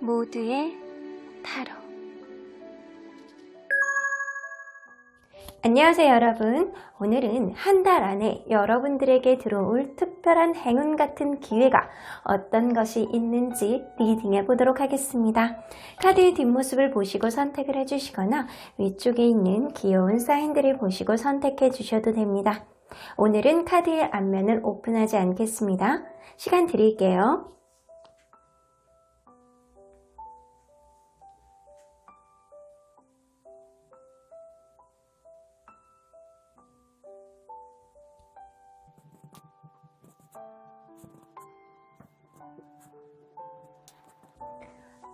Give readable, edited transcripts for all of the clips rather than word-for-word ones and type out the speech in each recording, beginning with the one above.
모두의 타로. 안녕하세요 여러분. 오늘은 한 달 안에 여러분들에게 들어올 특별한 행운 같은 기회가 어떤 것이 있는지 리딩해 보도록 하겠습니다. 카드의 뒷모습을 보시고 선택을 해주시거나 위쪽에 있는 귀여운 사인들을 보시고 선택해 주셔도 됩니다. 오늘은 카드의 앞면을 오픈하지 않겠습니다. 시간 드릴게요.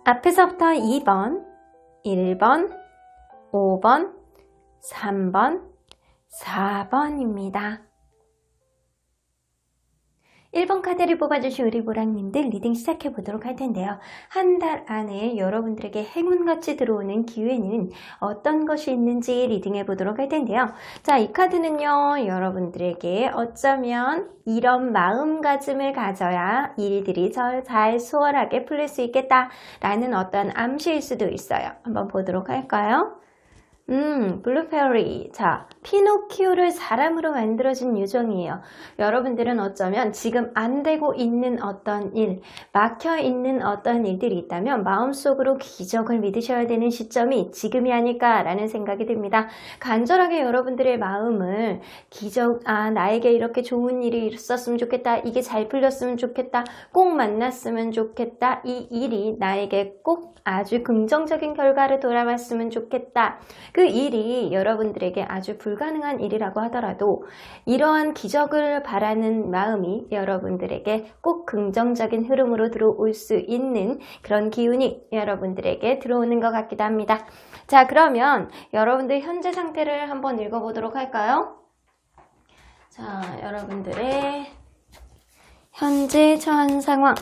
앞에서부터 2번, 1번, 5번, 3번, 4번입니다. 1번 카드를 뽑아주신 우리 보랑님들 리딩 시작해 보도록 할 텐데요. 한 달 안에 여러분들에게 행운같이 들어오는 기회는 어떤 것이 있는지 리딩해 보도록 할 텐데요. 자, 이 카드는요, 여러분들에게 어쩌면 이런 마음가짐을 가져야 일들이 잘 수월하게 풀릴 수 있겠다라는 어떤 암시일 수도 있어요. 한번 보도록 할까요? 블루페리. 자, 피노키오를 사람으로 만들어진 요정이에요. 여러분들은 어쩌면 지금 안 되고 있는 어떤 일, 막혀 있는 어떤 일들이 있다면 마음속으로 기적을 믿으셔야 되는 시점이 지금이 아닐까라는 생각이 듭니다. 간절하게 여러분들의 마음을 나에게 이렇게 좋은 일이 있었으면 좋겠다. 이게 잘 풀렸으면 좋겠다. 꼭 만났으면 좋겠다. 이 일이 나에게 꼭 아주 긍정적인 결과를 돌아왔으면 좋겠다. 그 일이 여러분들에게 아주 불가능한 일이라고 하더라도 이러한 기적을 바라는 마음이 여러분들에게 꼭 긍정적인 흐름으로 들어올 수 있는 그런 기운이 여러분들에게 들어오는 것 같기도 합니다. 자, 그러면 여러분들 현재 상태를 한번 읽어보도록 할까요? 자, 여러분들의 현재 처한 상황.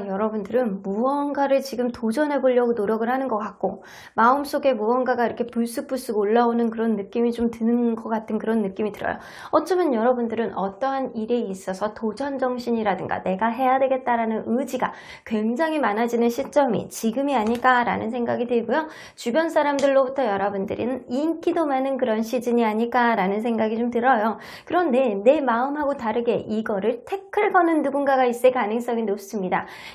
여러분들은 무언가를 지금 도전해 보려고 노력을 하는 것 같고 마음속에 무언가가 이렇게 불쑥불쑥 올라오는 그런 느낌이 좀 드는 것 같은 그런 느낌이 들어요. 어쩌면 여러분들은 어떠한 일에 있어서 도전 정신이라든가 내가 해야 되겠다라는 의지가 굉장히 많아지는 시점이 지금이 아닐까라는 생각이 들고요. 주변 사람들로부터 여러분들은 인기도 많은 그런 시즌이 아닐까라는 생각이 좀 들어요. 그런데 내 마음하고 다르게 이거를 태클 거는 누군가가 있을 가능성이 높습니다.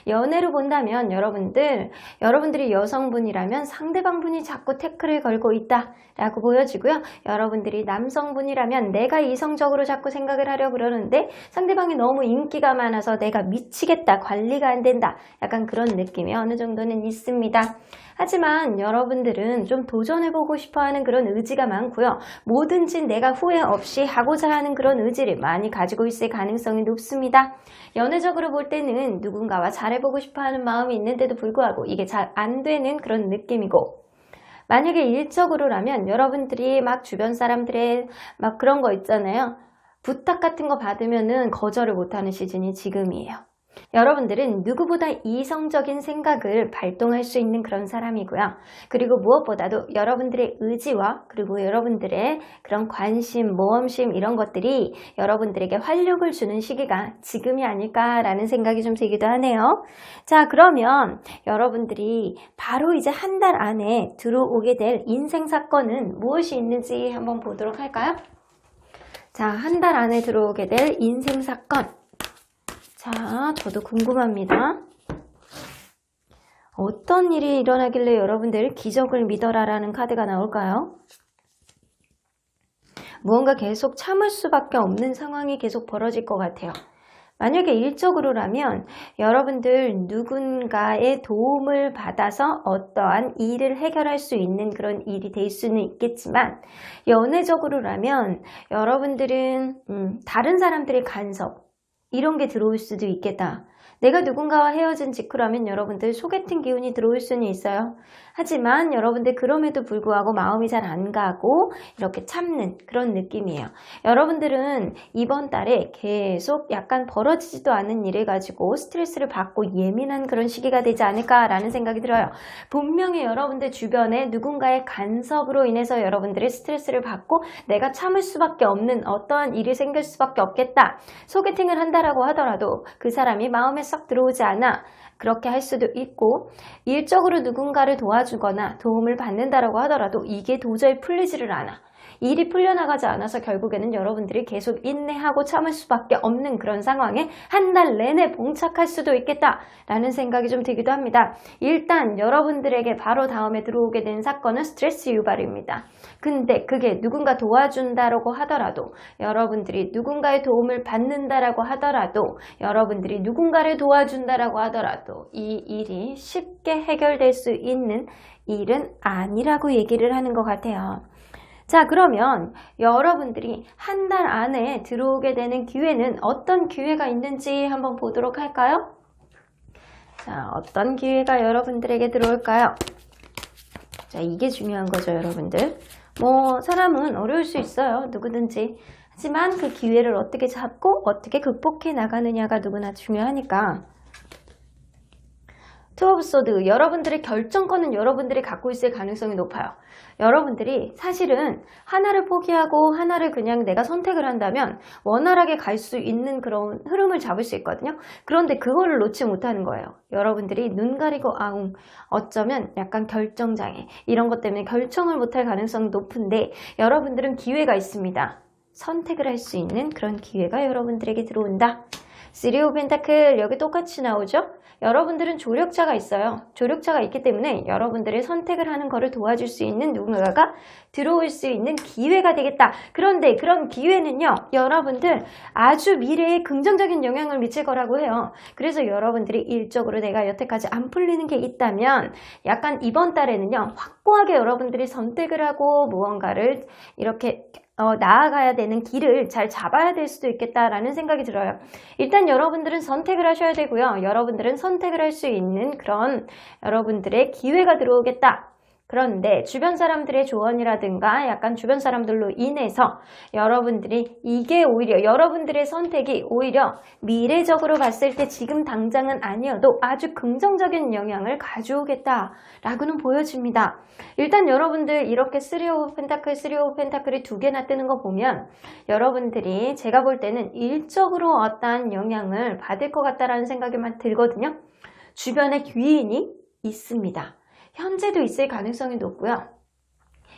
연애로 본다면 여러분들이 여성분이라면 상대방분이 자꾸 태클을 걸고 있다 라고 보여지고요. 여러분들이 남성분이라면 내가 이성적으로 자꾸 생각을 하려고 그러는데 상대방이 너무 인기가 많아서 내가 미치겠다, 관리가 안 된다, 약간 그런 느낌이 어느 정도는 있습니다. 하지만 여러분들은 좀 도전해보고 싶어하는 그런 의지가 많고요. 뭐든지 내가 후회 없이 하고자 하는 그런 의지를 많이 가지고 있을 가능성이 높습니다. 연애적으로 볼 때는 누군가와 잘해보고 싶어하는 마음이 있는데도 불구하고 이게 잘 안 되는 그런 느낌이고, 만약에 일적으로라면 여러분들이 막 주변 사람들의 막 그런 거 있잖아요. 부탁 같은 거 받으면은 거절을 못하는 시즌이 지금이에요. 여러분들은 누구보다 이성적인 생각을 발동할 수 있는 그런 사람이고요. 그리고 무엇보다도 여러분들의 의지와 그리고 여러분들의 그런 관심, 모험심 이런 것들이 여러분들에게 활력을 주는 시기가 지금이 아닐까라는 생각이 좀 들기도 하네요. 자, 그러면 여러분들이 바로 이제 한 달 안에 들어오게 될 인생 사건은 무엇이 있는지 한번 보도록 할까요? 자, 한 달 안에 들어오게 될 인생 사건. 자, 저도 궁금합니다. 어떤 일이 일어나길래 여러분들 기적을 믿어라 라는 카드가 나올까요? 무언가 계속 참을 수밖에 없는 상황이 계속 벌어질 것 같아요. 만약에 일적으로라면 여러분들 누군가의 도움을 받아서 어떠한 일을 해결할 수 있는 그런 일이 될 수는 있겠지만, 연애적으로라면 여러분들은 다른 사람들의 간섭 이런 게 들어올 수도 있겠다. 내가 누군가와 헤어진 직후라면 여러분들 소개팅 기운이 들어올 수는 있어요. 하지만 여러분들 그럼에도 불구하고 마음이 잘 안 가고 이렇게 참는 그런 느낌이에요. 여러분들은 이번 달에 계속 약간 벌어지지도 않은 일을 가지고 스트레스를 받고 예민한 그런 시기가 되지 않을까라는 생각이 들어요. 분명히 여러분들 주변에 누군가의 간섭으로 인해서 여러분들이 스트레스를 받고 내가 참을 수밖에 없는 어떠한 일이 생길 수밖에 없겠다. 소개팅을 한다라고 하더라도 그 사람이 마음에 썩 들어오지 않아. 그렇게 할 수도 있고 일적으로 누군가를 도와주거나 도움을 받는다라고 하더라도 이게 도저히 풀리지를 않아. 일이 풀려나가지 않아서 결국에는 여러분들이 계속 인내하고 참을 수밖에 없는 그런 상황에 한 달 내내 봉착할 수도 있겠다라는 생각이 좀 들기도 합니다. 일단 여러분들에게 바로 다음에 들어오게 된 사건은 스트레스 유발입니다. 근데 그게 누군가 도와준다라고 하더라도 여러분들이 누군가의 도움을 받는다라고 하더라도 여러분들이 누군가를 도와준다라고 하더라도 이 일이 쉽게 해결될 수 있는 일은 아니라고 얘기를 하는 것 같아요. 자, 그러면 여러분들이 한 달 안에 들어오게 되는 기회는 어떤 기회가 있는지 한번 보도록 할까요? 자, 어떤 기회가 여러분들에게 들어올까요? 자, 이게 중요한 거죠, 여러분들. 사람은 어려울 수 있어요, 누구든지. 하지만 그 기회를 어떻게 잡고 어떻게 극복해 나가느냐가 누구나 중요하니까. 투 오브 소드, 여러분들의 결정권은 여러분들이 갖고 있을 가능성이 높아요. 여러분들이 사실은 하나를 포기하고 하나를 그냥 내가 선택을 한다면 원활하게 갈 수 있는 그런 흐름을 잡을 수 있거든요. 그런데 그거를 놓지 못하는 거예요. 여러분들이 눈 가리고 아웅, 어쩌면 약간 결정장애 이런 것 때문에 결정을 못할 가능성이 높은데 여러분들은 기회가 있습니다. 선택을 할 수 있는 그런 기회가 여러분들에게 들어온다. 쓰리 오브 펜타클 여기 똑같이 나오죠? 여러분들은 조력자가 있어요. 조력자가 있기 때문에 여러분들의 선택을 하는 것을 도와줄 수 있는 누군가가 들어올 수 있는 기회가 되겠다. 그런데 그런 기회는요, 여러분들 아주 미래에 긍정적인 영향을 미칠 거라고 해요. 그래서 여러분들이 일적으로 내가 여태까지 안 풀리는 게 있다면 약간 이번 달에는요, 확고하게 여러분들이 선택을 하고 무언가를 이렇게 나아가야 되는 길을 잘 잡아야 될 수도 있겠다라는 생각이 들어요. 일단 여러분들은 선택을 하셔야 되고요. 여러분들은 선택을 할 수 있는 그런 여러분들의 기회가 들어오겠다. 그런데 주변 사람들의 조언이라든가 약간 주변 사람들로 인해서 여러분들이 이게 오히려 여러분들의 선택이 오히려 미래적으로 봤을 때 지금 당장은 아니어도 아주 긍정적인 영향을 가져오겠다라고는 보여집니다. 일단 여러분들 이렇게 3 오브 펜타클, 3 오브 펜타클이 두 개나 뜨는 거 보면 여러분들이 제가 볼 때는 일적으로 어떠한 영향을 받을 것 같다라는 생각이 막 들거든요. 주변에 귀인이 있습니다. 현재도 있을 가능성이 높고요.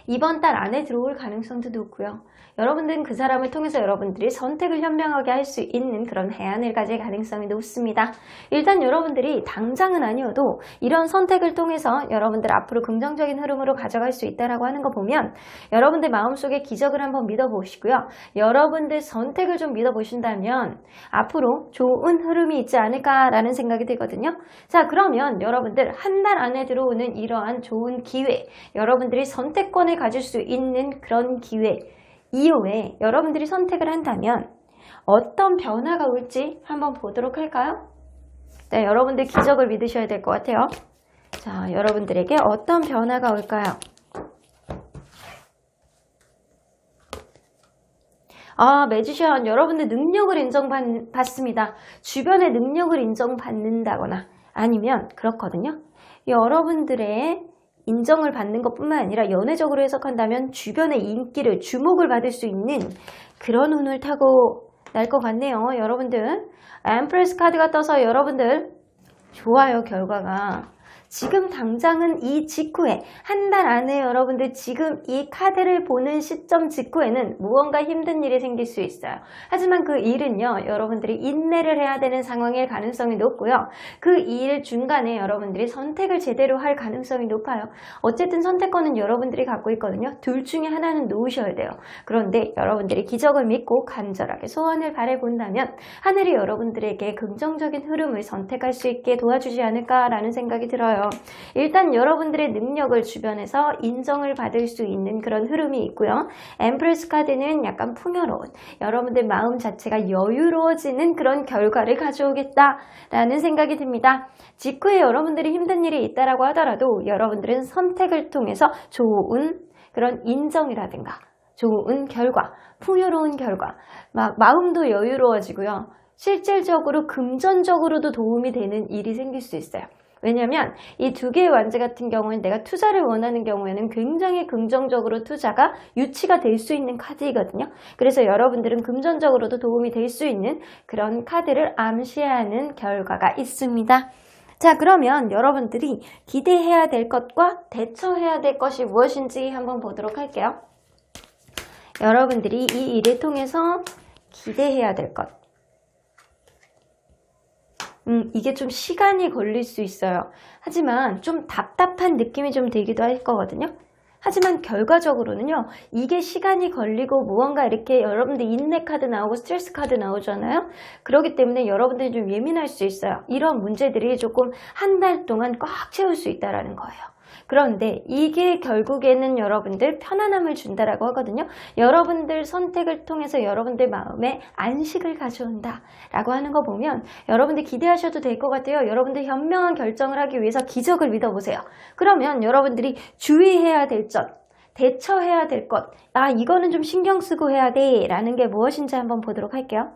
이번 달 안에 들어올 가능성도 높고요. 여러분들은 그 사람을 통해서 여러분들이 선택을 현명하게 할 수 있는 그런 해안을 가질 가능성이 높습니다. 일단 여러분들이 당장은 아니어도 이런 선택을 통해서 여러분들 앞으로 긍정적인 흐름으로 가져갈 수 있다라고 하는 거 보면 여러분들 마음속에 기적을 한번 믿어보시고요. 여러분들 선택을 좀 믿어보신다면 앞으로 좋은 흐름이 있지 않을까라는 생각이 들거든요. 자, 그러면 여러분들 한 달 안에 들어오는 이러한 좋은 기회, 여러분들이 선택권을 가질 수 있는 그런 기회 이후에 여러분들이 선택을 한다면 어떤 변화가 올지 한번 보도록 할까요? 네, 여러분들 기적을 믿으셔야 될 것 같아요. 자, 여러분들에게 어떤 변화가 올까요? 매지션, 여러분들 능력을 인정받습니다. 주변의 능력을 인정받는다거나 아니면 그렇거든요. 여러분들의 인정을 받는 것뿐만 아니라 연애적으로 해석한다면 주변의 인기를, 주목을 받을 수 있는 그런 운을 타고 날 것 같네요. 여러분들 엠프레스 카드가 떠서 여러분들 좋아요. 결과가 지금 당장은 이 직후에 한 달 안에 여러분들 지금 이 카드를 보는 시점 직후에는 무언가 힘든 일이 생길 수 있어요. 하지만 그 일은요, 여러분들이 인내를 해야 되는 상황일 가능성이 높고요. 그 일 중간에 여러분들이 선택을 제대로 할 가능성이 높아요. 어쨌든 선택권은 여러분들이 갖고 있거든요. 둘 중에 하나는 놓으셔야 돼요. 그런데 여러분들이 기적을 믿고 간절하게 소원을 바라본다면 하늘이 여러분들에게 긍정적인 흐름을 선택할 수 있게 도와주지 않을까라는 생각이 들어요. 있어요. 일단 여러분들의 능력을 주변에서 인정을 받을 수 있는 그런 흐름이 있고요. 엠프레스 카드는 약간 풍요로운, 여러분들 마음 자체가 여유로워지는 그런 결과를 가져오겠다라는 생각이 듭니다. 직후에 여러분들이 힘든 일이 있다라고 하더라도 여러분들은 선택을 통해서 좋은 그런 인정이라든가 좋은 결과, 풍요로운 결과, 마음도 여유로워지고요. 실질적으로 금전적으로도 도움이 되는 일이 생길 수 있어요. 왜냐하면 이 두 개의 완제 같은 경우는 내가 투자를 원하는 경우에는 굉장히 긍정적으로 투자가 유치가 될 수 있는 카드이거든요. 그래서 여러분들은 금전적으로도 도움이 될 수 있는 그런 카드를 암시하는 결과가 있습니다. 자, 그러면 여러분들이 기대해야 될 것과 대처해야 될 것이 무엇인지 한번 보도록 할게요. 여러분들이 이 일을 통해서 기대해야 될 것. 이게 좀 시간이 걸릴 수 있어요. 하지만 좀 답답한 느낌이 좀 들기도 할 거거든요. 하지만 결과적으로는요, 이게 시간이 걸리고 무언가 이렇게 여러분들 인내 카드 나오고 스트레스 카드 나오잖아요. 그렇기 때문에 여러분들이 좀 예민할 수 있어요. 이런 문제들이 조금 한 달 동안 꽉 채울 수 있다는 거예요. 그런데 이게 결국에는 여러분들 편안함을 준다라고 하거든요. 여러분들 선택을 통해서 여러분들 마음에 안식을 가져온다 라고 하는 거 보면 여러분들 기대하셔도 될 것 같아요. 여러분들 현명한 결정을 하기 위해서 기적을 믿어보세요. 그러면 여러분들이 주의해야 될 점, 대처해야 될 것, 이거는 좀 신경 쓰고 해야 돼 라는 게 무엇인지 한번 보도록 할게요.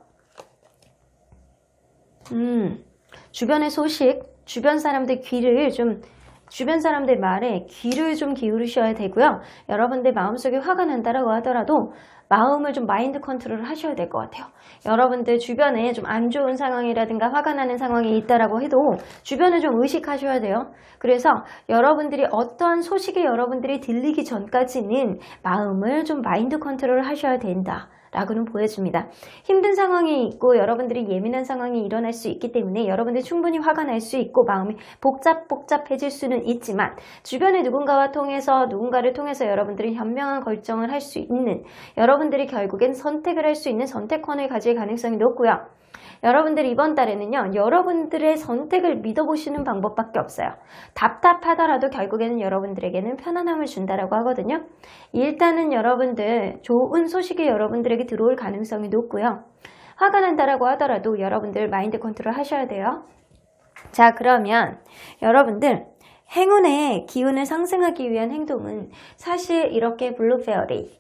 주변의 소식, 주변 사람들 주변 사람들 말에 귀를 좀 기울이셔야 되고요. 여러분들 마음속에 화가 난다라고 하더라도 마음을 좀 마인드 컨트롤을 하셔야 될 것 같아요. 여러분들 주변에 좀 안 좋은 상황이라든가 화가 나는 상황이 있다라고 해도 주변을 좀 의식하셔야 돼요. 그래서 여러분들이 어떠한 소식이 여러분들이 들리기 전까지는 마음을 좀 마인드 컨트롤을 하셔야 된다. 라고는 보여줍니다. 힘든 상황이 있고 여러분들이 예민한 상황이 일어날 수 있기 때문에 여러분들이 충분히 화가 날 수 있고 마음이 복잡해질 수는 있지만 주변의 누군가를 통해서 여러분들이 현명한 결정을 할 수 있는, 여러분들이 결국엔 선택을 할 수 있는 선택권을 가질 가능성이 높고요. 여러분들 이번 달에는요, 여러분들의 선택을 믿어보시는 방법밖에 없어요. 답답하더라도 결국에는 여러분들에게는 편안함을 준다라고 하거든요. 일단은 여러분들 좋은 소식이 여러분들에게 들어올 가능성이 높고요. 화가 난다라고 하더라도 여러분들 마인드 컨트롤 하셔야 돼요. 자, 그러면 여러분들 행운의 기운을 상승하기 위한 행동은 사실 이렇게 블루페어리,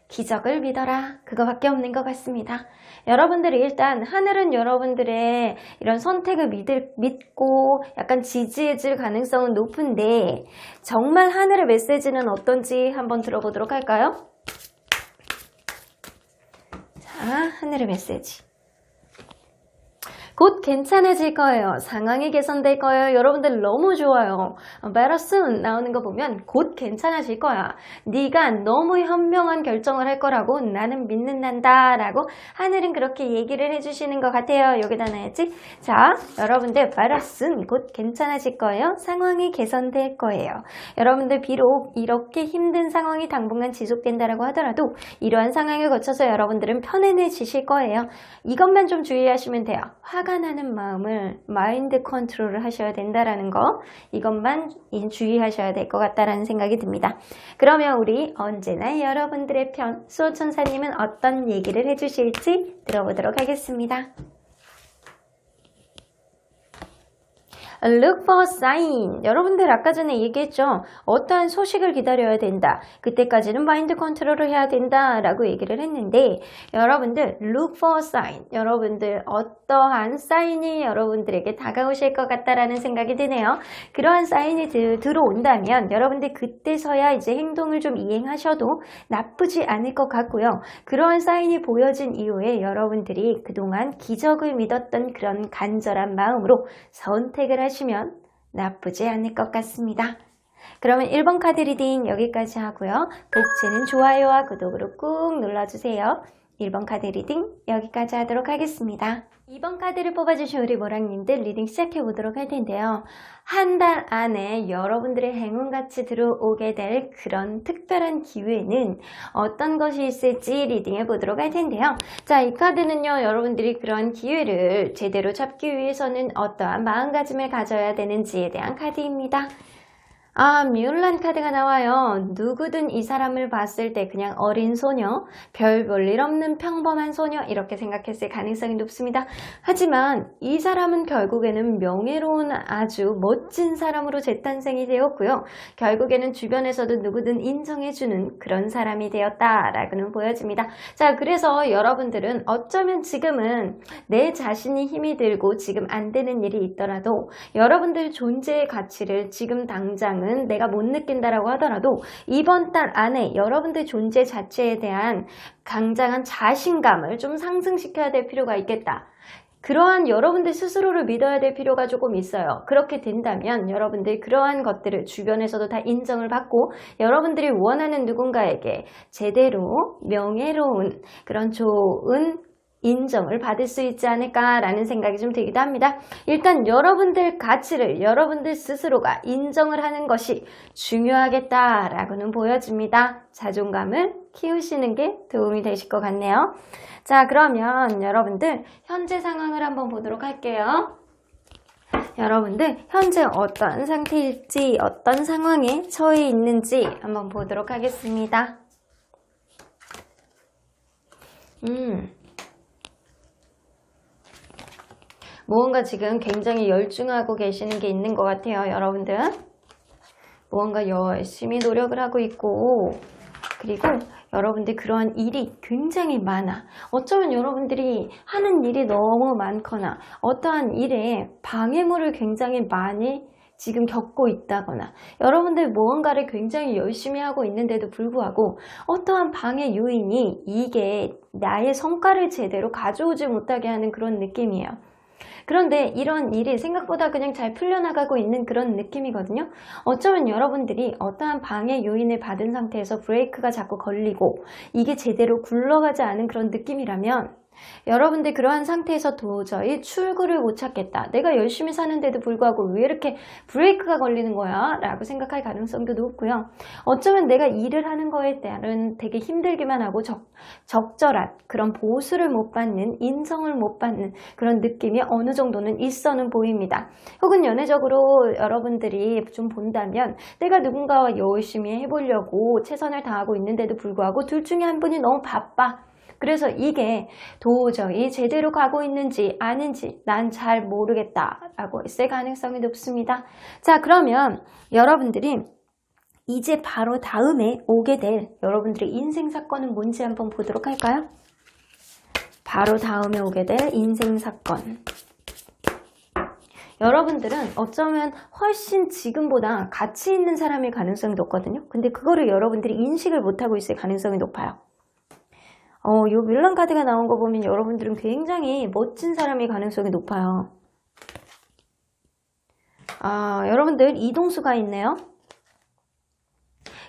기적을 믿어라, 그거밖에 없는 것 같습니다. 여러분들이 일단 하늘은 여러분들의 이런 선택을 믿고 약간 지지해줄 가능성은 높은데 정말 하늘의 메시지는 어떤지 한번 들어보도록 할까요? 자, 하늘의 메시지. 곧 괜찮아질 거예요. 상황이 개선될 거예요. 여러분들 너무 좋아요. Better soon 나오는 거 보면 곧 괜찮아질 거야. 네가 너무 현명한 결정을 할 거라고 나는 믿는단다 라고 하늘은 그렇게 얘기를 해주시는 것 같아요. 여기다 놔야지. 자, 여러분들 Better soon 곧 괜찮아질 거예요. 상황이 개선될 거예요. 여러분들 비록 이렇게 힘든 상황이 당분간 지속된다라고 하더라도 이러한 상황을 거쳐서 여러분들은 편안해지실 거예요. 이것만 좀 주의하시면 돼요. 화가 나는 마음을 마인드 컨트롤을 하셔야 된다라는 거, 이것만 주의하셔야 될 것 같다라는 생각이 듭니다. 그러면 우리 언제나 여러분들의 편 수호천사님은 어떤 얘기를 해주실지 들어보도록 하겠습니다. Look for sign. 여러분들 아까 전에 얘기했죠. 어떠한 소식을 기다려야 된다. 그때까지는 마인드 컨트롤을 해야 된다 라고 얘기를 했는데 여러분들 look for sign. 여러분들 어떠한 사인이 여러분들에게 다가오실 것 같다라는 생각이 드네요. 그러한 사인이 들어온다면 여러분들 그때서야 이제 행동을 좀 이행하셔도 나쁘지 않을 것 같고요. 그러한 사인이 보여진 이후에 여러분들이 그동안 기적을 믿었던 그런 간절한 마음으로 선택을 하시면 나쁘지 않을 것 같습니다. 그러면 1번 카드 리딩 여기까지 하고요. 복채는 좋아요와 구독으로 꾹 눌러주세요. 1번 카드 리딩 여기까지 하도록 하겠습니다. 2번 카드를 뽑아주신 우리 모랑님들 리딩 시작해보도록 할 텐데요. 한 달 안에 여러분들의 행운같이 들어오게 될 그런 특별한 기회는 어떤 것이 있을지 리딩해보도록 할 텐데요. 자, 이 카드는요, 여러분들이 그런 기회를 제대로 잡기 위해서는 어떠한 마음가짐을 가져야 되는지에 대한 카드입니다. 뮬란 카드가 나와요. 누구든 이 사람을 봤을 때 그냥 어린 소녀, 별 볼일 없는 평범한 소녀 이렇게 생각했을 가능성이 높습니다. 하지만 이 사람은 결국에는 명예로운 아주 멋진 사람으로 재탄생이 되었고요. 결국에는 주변에서도 누구든 인정해주는 그런 사람이 되었다라고는 보여집니다. 자, 그래서 여러분들은 어쩌면 지금은 내 자신이 힘이 들고 지금 안 되는 일이 있더라도 여러분들 존재의 가치를 지금 당장 내가 못 느낀다라고 하더라도 이번 달 안에 여러분들 존재 자체에 대한 굉장한 자신감을 좀 상승시켜야 될 필요가 있겠다. 그러한 여러분들 스스로를 믿어야 될 필요가 조금 있어요. 그렇게 된다면 여러분들 그러한 것들을 주변에서도 다 인정을 받고 여러분들이 원하는 누군가에게 제대로 명예로운 그런 좋은 인정을 받을 수 있지 않을까라는 생각이 좀 들기도 합니다. 일단 여러분들 가치를 여러분들 스스로가 인정을 하는 것이 중요하겠다라고는 보여집니다. 자존감을 키우시는 게 도움이 되실 것 같네요. 자, 그러면 여러분들 현재 상황을 한번 보도록 할게요. 여러분들 현재 어떤 상태일지 어떤 상황에 처해 있는지 한번 보도록 하겠습니다. 무언가 지금 굉장히 열중하고 계시는 게 있는 것 같아요. 여러분들 무언가 열심히 노력을 하고 있고 그리고 여러분들 그러한 일이 굉장히 많아. 어쩌면 여러분들이 하는 일이 너무 많거나 어떠한 일에 방해물을 굉장히 많이 지금 겪고 있다거나 여러분들 무언가를 굉장히 열심히 하고 있는데도 불구하고 어떠한 방해 요인이 이게 나의 성과를 제대로 가져오지 못하게 하는 그런 느낌이에요. 그런데 이런 일이 생각보다 그냥 잘 풀려나가고 있는 그런 느낌이거든요. 어쩌면 여러분들이 어떠한 방해 요인을 받은 상태에서 브레이크가 자꾸 걸리고 이게 제대로 굴러가지 않은 그런 느낌이라면 여러분들 그러한 상태에서 도저히 출구를 못 찾겠다. 내가 열심히 사는데도 불구하고 왜 이렇게 브레이크가 걸리는 거야? 라고 생각할 가능성도 높고요. 어쩌면 내가 일을 하는 거에 따른 되게 힘들기만 하고 적절한 그런 보수를 못 받는, 인정을 못 받는 그런 느낌이 어느 정도는 있어는 보입니다. 혹은 연애적으로 여러분들이 좀 본다면 내가 누군가와 열심히 해보려고 최선을 다하고 있는데도 불구하고 둘 중에 한 분이 너무 바빠. 그래서 이게 도저히 제대로 가고 있는지 아닌지 난 잘 모르겠다라고 했을 가능성이 높습니다. 자, 그러면 여러분들이 이제 바로 다음에 오게 될 여러분들의 인생 사건은 뭔지 한번 보도록 할까요? 바로 다음에 오게 될 인생 사건. 여러분들은 어쩌면 훨씬 지금보다 가치 있는 사람일 가능성이 높거든요. 근데 그거를 여러분들이 인식을 못하고 있을 가능성이 높아요. 요 뮬란 카드가 나온 거 보면 여러분들은 굉장히 멋진 사람일 가능성이 높아요. 여러분들 이동수가 있네요.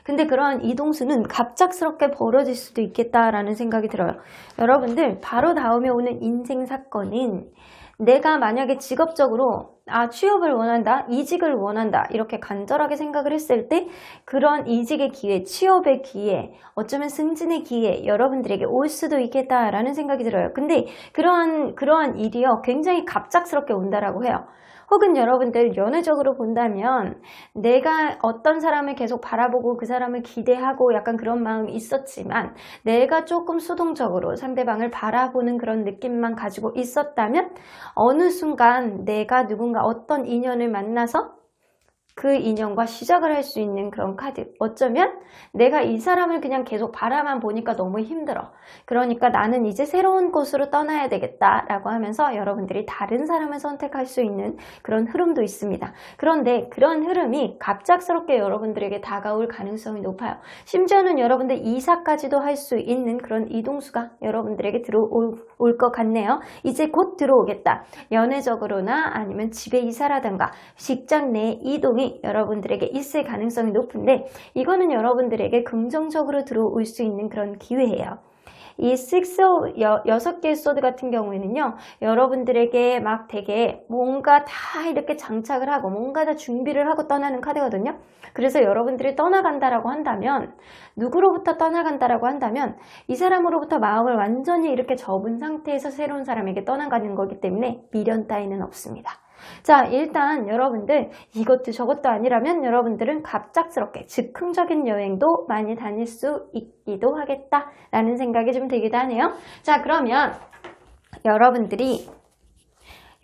근데 그러한 이동수는 갑작스럽게 벌어질 수도 있겠다라는 생각이 들어요. 여러분들 바로 다음에 오는 인생 사건은 내가 만약에 직업적으로 취업을 원한다, 이직을 원한다 이렇게 간절하게 생각을 했을 때 그런 이직의 기회, 취업의 기회, 어쩌면 승진의 기회 여러분들에게 올 수도 있겠다라는 생각이 들어요. 근데 그러한 일이요 굉장히 갑작스럽게 온다라고 해요. 혹은 여러분들 연애적으로 본다면 내가 어떤 사람을 계속 바라보고 그 사람을 기대하고 약간 그런 마음이 있었지만 내가 조금 수동적으로 상대방을 바라보는 그런 느낌만 가지고 있었다면 어느 순간 내가 누군가 어떤 인연을 만나서 그 인연과 시작을 할 수 있는 그런 카드. 어쩌면 내가 이 사람을 그냥 계속 바라만 보니까 너무 힘들어. 그러니까 나는 이제 새로운 곳으로 떠나야 되겠다라고 하면서 여러분들이 다른 사람을 선택할 수 있는 그런 흐름도 있습니다. 그런데 그런 흐름이 갑작스럽게 여러분들에게 다가올 가능성이 높아요. 심지어는 여러분들 이사까지도 할 수 있는 그런 이동수가 여러분들에게 들어올 것 같네요. 이제 곧 들어오겠다. 연애적으로나 아니면 집에 이사라든가 직장 내 이동이 여러분들에게 있을 가능성이 높은데 이거는 여러분들에게 긍정적으로 들어올 수 있는 그런 기회예요. 이 6개의 소드 같은 경우에는요, 여러분들에게 막 되게 뭔가 다 이렇게 장착을 하고 뭔가 다 준비를 하고 떠나는 카드거든요. 그래서 여러분들이 떠나간다라고 한다면, 누구로부터 떠나간다라고 한다면 이 사람으로부터 마음을 완전히 이렇게 접은 상태에서 새로운 사람에게 떠나가는 거기 때문에 미련 따위는 없습니다. 자, 일단 여러분들 이것도 저것도 아니라면 여러분들은 갑작스럽게 즉흥적인 여행도 많이 다닐 수 있기도 하겠다라는 생각이 좀 들기도 하네요. 자, 그러면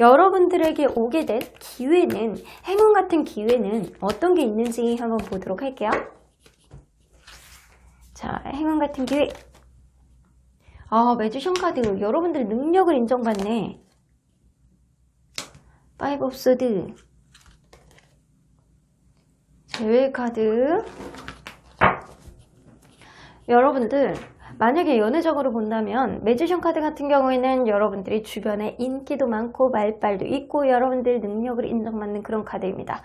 여러분들에게 오게 된 기회는, 행운 같은 기회는 어떤 게 있는지 한번 보도록 할게요. 자, 행운 같은 기회. 매지션 카드. 여러분들 능력을 인정받네. 5 of Swords. 제외 카드. 여러분들 만약에 연애적으로 본다면 매지션 카드 같은 경우에는 여러분들이 주변에 인기도 많고 말빨도 있고 여러분들 능력을 인정받는 그런 카드입니다.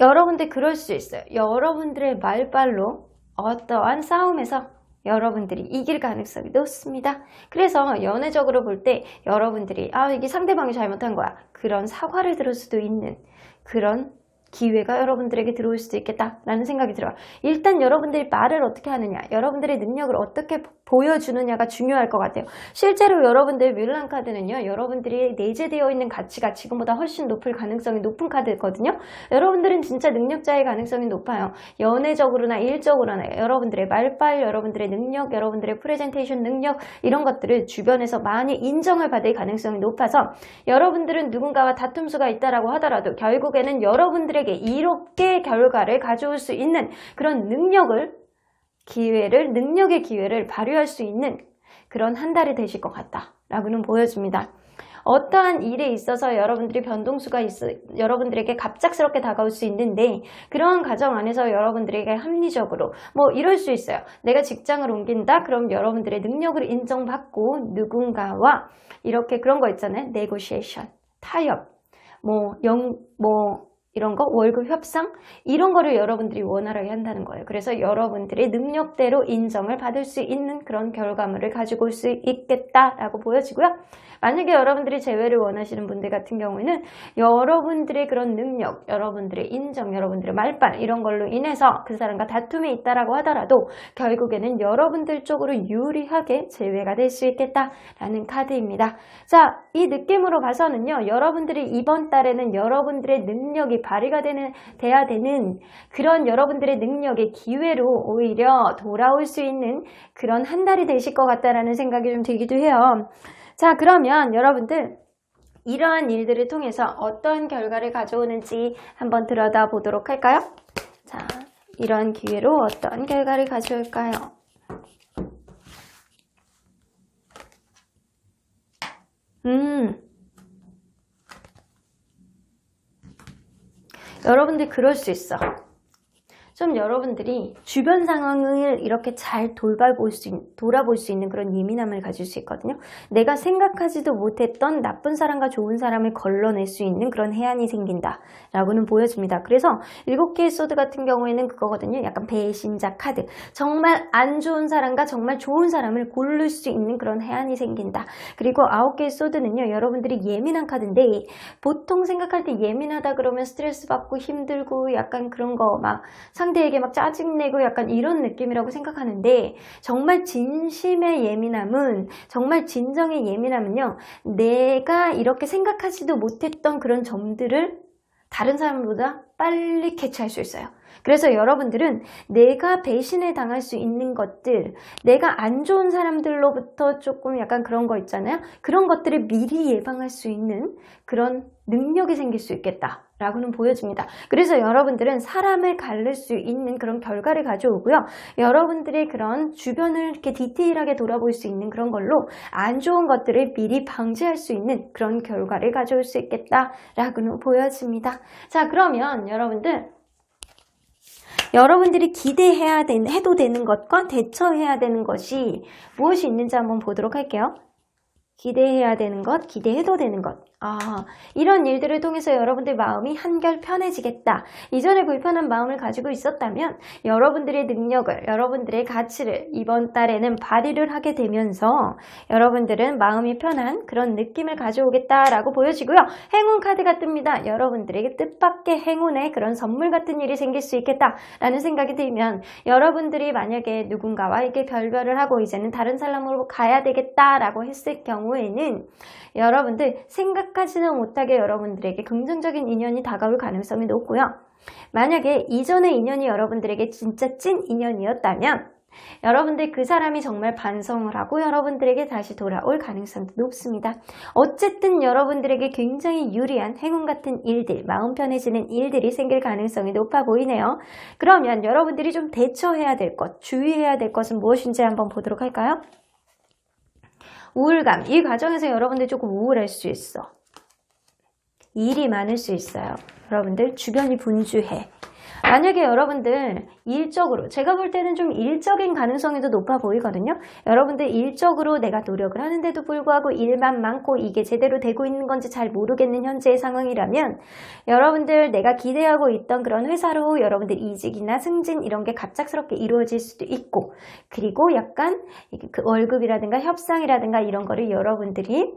여러분들 그럴 수 있어요. 여러분들의 말빨로 어떠한 싸움에서 여러분들이 이길 가능성이 높습니다. 그래서 연애적으로 볼 때 여러분들이 이게 상대방이 잘못한 거야, 그런 사과를 들을 수도 있는 그런 기회가 여러분들에게 들어올 수도 있겠다라는 생각이 들어요. 일단 여러분들이 말을 어떻게 하느냐, 여러분들의 능력을 어떻게 보여주느냐가 중요할 것 같아요. 실제로 여러분들 뮬란 카드는요, 여러분들이 내재되어 있는 가치가 지금보다 훨씬 높을 가능성이 높은 카드거든요. 여러분들은 진짜 능력자의 가능성이 높아요. 연애적으로나 일적으로나 여러분들의 말빨, 여러분들의 능력, 여러분들의 프레젠테이션 능력, 이런 것들을 주변에서 많이 인정을 받을 가능성이 높아서 여러분들은 누군가와 다툼수가 있다라고 하더라도 결국에는 여러분들에게 이롭게 결과를 가져올 수 있는 그런 능력의 기회를 발휘할 수 있는 그런 한 달이 되실 것 같다라고는 보여집니다. 어떠한 일에 있어서 여러분들이 변동수가 여러분들에게 갑작스럽게 다가올 수 있는데, 그러한 과정 안에서 여러분들에게 합리적으로 이럴 수 있어요. 내가 직장을 옮긴다? 그럼 여러분들의 능력을 인정받고 누군가와 이렇게 그런 거 있잖아요. 네고시에이션, 타협, 이런 거, 월급 협상, 이런 거를 여러분들이 원활하게 한다는 거예요. 그래서 여러분들의 능력대로 인정을 받을 수 있는 그런 결과물을 가지고 올 수 있겠다라고 보여지고요. 만약에 여러분들이 재회를 원하시는 분들 같은 경우에는 여러분들의 그런 능력, 여러분들의 인정, 여러분들의 말빨, 이런 걸로 인해서 그 사람과 다툼이 있다라고 하더라도 결국에는 여러분들 쪽으로 유리하게 재회가 될 수 있겠다라는 카드입니다. 자, 이 느낌으로 봐서는요, 여러분들이 이번 달에는 여러분들의 능력이 발휘가 돼야 되는 그런 여러분들의 능력의 기회로 오히려 돌아올 수 있는 그런 한 달이 되실 것 같다라는 생각이 좀 들기도 해요. 자, 그러면 여러분들 이러한 일들을 통해서 어떤 결과를 가져오는지 한번 들여다보도록 할까요? 자, 이런 기회로 어떤 결과를 가져올까요? 여러분들 그럴 수 있어. 좀 여러분들이 주변 상황을 이렇게 잘 돌아볼 수 있는 그런 예민함을 가질 수 있거든요. 내가 생각하지도 못했던 나쁜 사람과 좋은 사람을 걸러낼 수 있는 그런 해안이 생긴다 라고는 보여집니다. 그래서 7개의 소드 같은 경우에는 그거거든요. 약간 배신자 카드. 정말 안 좋은 사람과 정말 좋은 사람을 고를 수 있는 그런 해안이 생긴다. 그리고 9개의 소드는요, 여러분들이 예민한 카드인데, 보통 생각할 때 예민하다 그러면 스트레스 받고 힘들고 약간 그런 거 상대에게 짜증내고 약간 이런 느낌이라고 생각하는데, 정말 진심의 예민함은, 정말 진정의 예민함은요, 내가 이렇게 생각하지도 못했던 그런 점들을 다른 사람보다 빨리 캐치할 수 있어요. 그래서 여러분들은 내가 배신을 당할 수 있는 것들, 내가 안 좋은 사람들로부터 조금 약간 그런 거 있잖아요. 그런 것들을 미리 예방할 수 있는 그런 능력이 생길 수 있겠다 라고는 보여집니다. 그래서 여러분들은 사람을 가릴 수 있는 그런 결과를 가져오고요. 여러분들의 그런 주변을 이렇게 디테일하게 돌아볼 수 있는 그런 걸로 안 좋은 것들을 미리 방지할 수 있는 그런 결과를 가져올 수 있겠다 라고는 보여집니다. 자, 그러면 여러분들이 해도 되는 것과 대처해야 되는 것이 무엇이 있는지 한번 보도록 할게요. 기대해야 되는 것, 기대해도 되는 것. 이런 일들을 통해서 여러분들 마음이 한결 편해지겠다. 이전에 불편한 마음을 가지고 있었다면 여러분들의 능력을, 여러분들의 가치를 이번 달에는 발휘를 하게 되면서 여러분들은 마음이 편한 그런 느낌을 가져오겠다라고 보여지고요. 행운 카드가 뜹니다. 여러분들에게 뜻밖의 행운의 그런 선물 같은 일이 생길 수 있겠다라는 생각이 들면 여러분들이 만약에 누군가와에게 별별을 하고 이제는 다른 사람으로 가야 되겠다라고 했을 경우에는 여러분들 생각하지는 못하게 여러분들에게 긍정적인 인연이 다가올 가능성이 높고요. 만약에 이전의 인연이 여러분들에게 진짜 찐 인연이었다면 여러분들 그 사람이 정말 반성을 하고 여러분들에게 다시 돌아올 가능성도 높습니다. 어쨌든 여러분들에게 굉장히 유리한 행운 같은 일들, 마음 편해지는 일들이 생길 가능성이 높아 보이네요. 그러면 여러분들이 좀 대처해야 될 것, 주의해야 될 것은 무엇인지 한번 보도록 할까요? 우울감, 이 과정에서 여러분들 조금 우울할 수 있어. 일이 많을 수 있어요. 여러분들 주변이 분주해. 만약에 여러분들 일적으로, 제가 볼 때는 좀 일적인 가능성이 더 높아 보이거든요. 여러분들 일적으로 내가 노력을 하는데도 불구하고 일만 많고 이게 제대로 되고 있는 건지 잘 모르겠는 현재의 상황이라면 여러분들 내가 기대하고 있던 그런 회사로 여러분들 이직이나 승진 이런 게 갑작스럽게 이루어질 수도 있고, 그리고 약간 그 월급이라든가 협상이라든가 이런 거를 여러분들이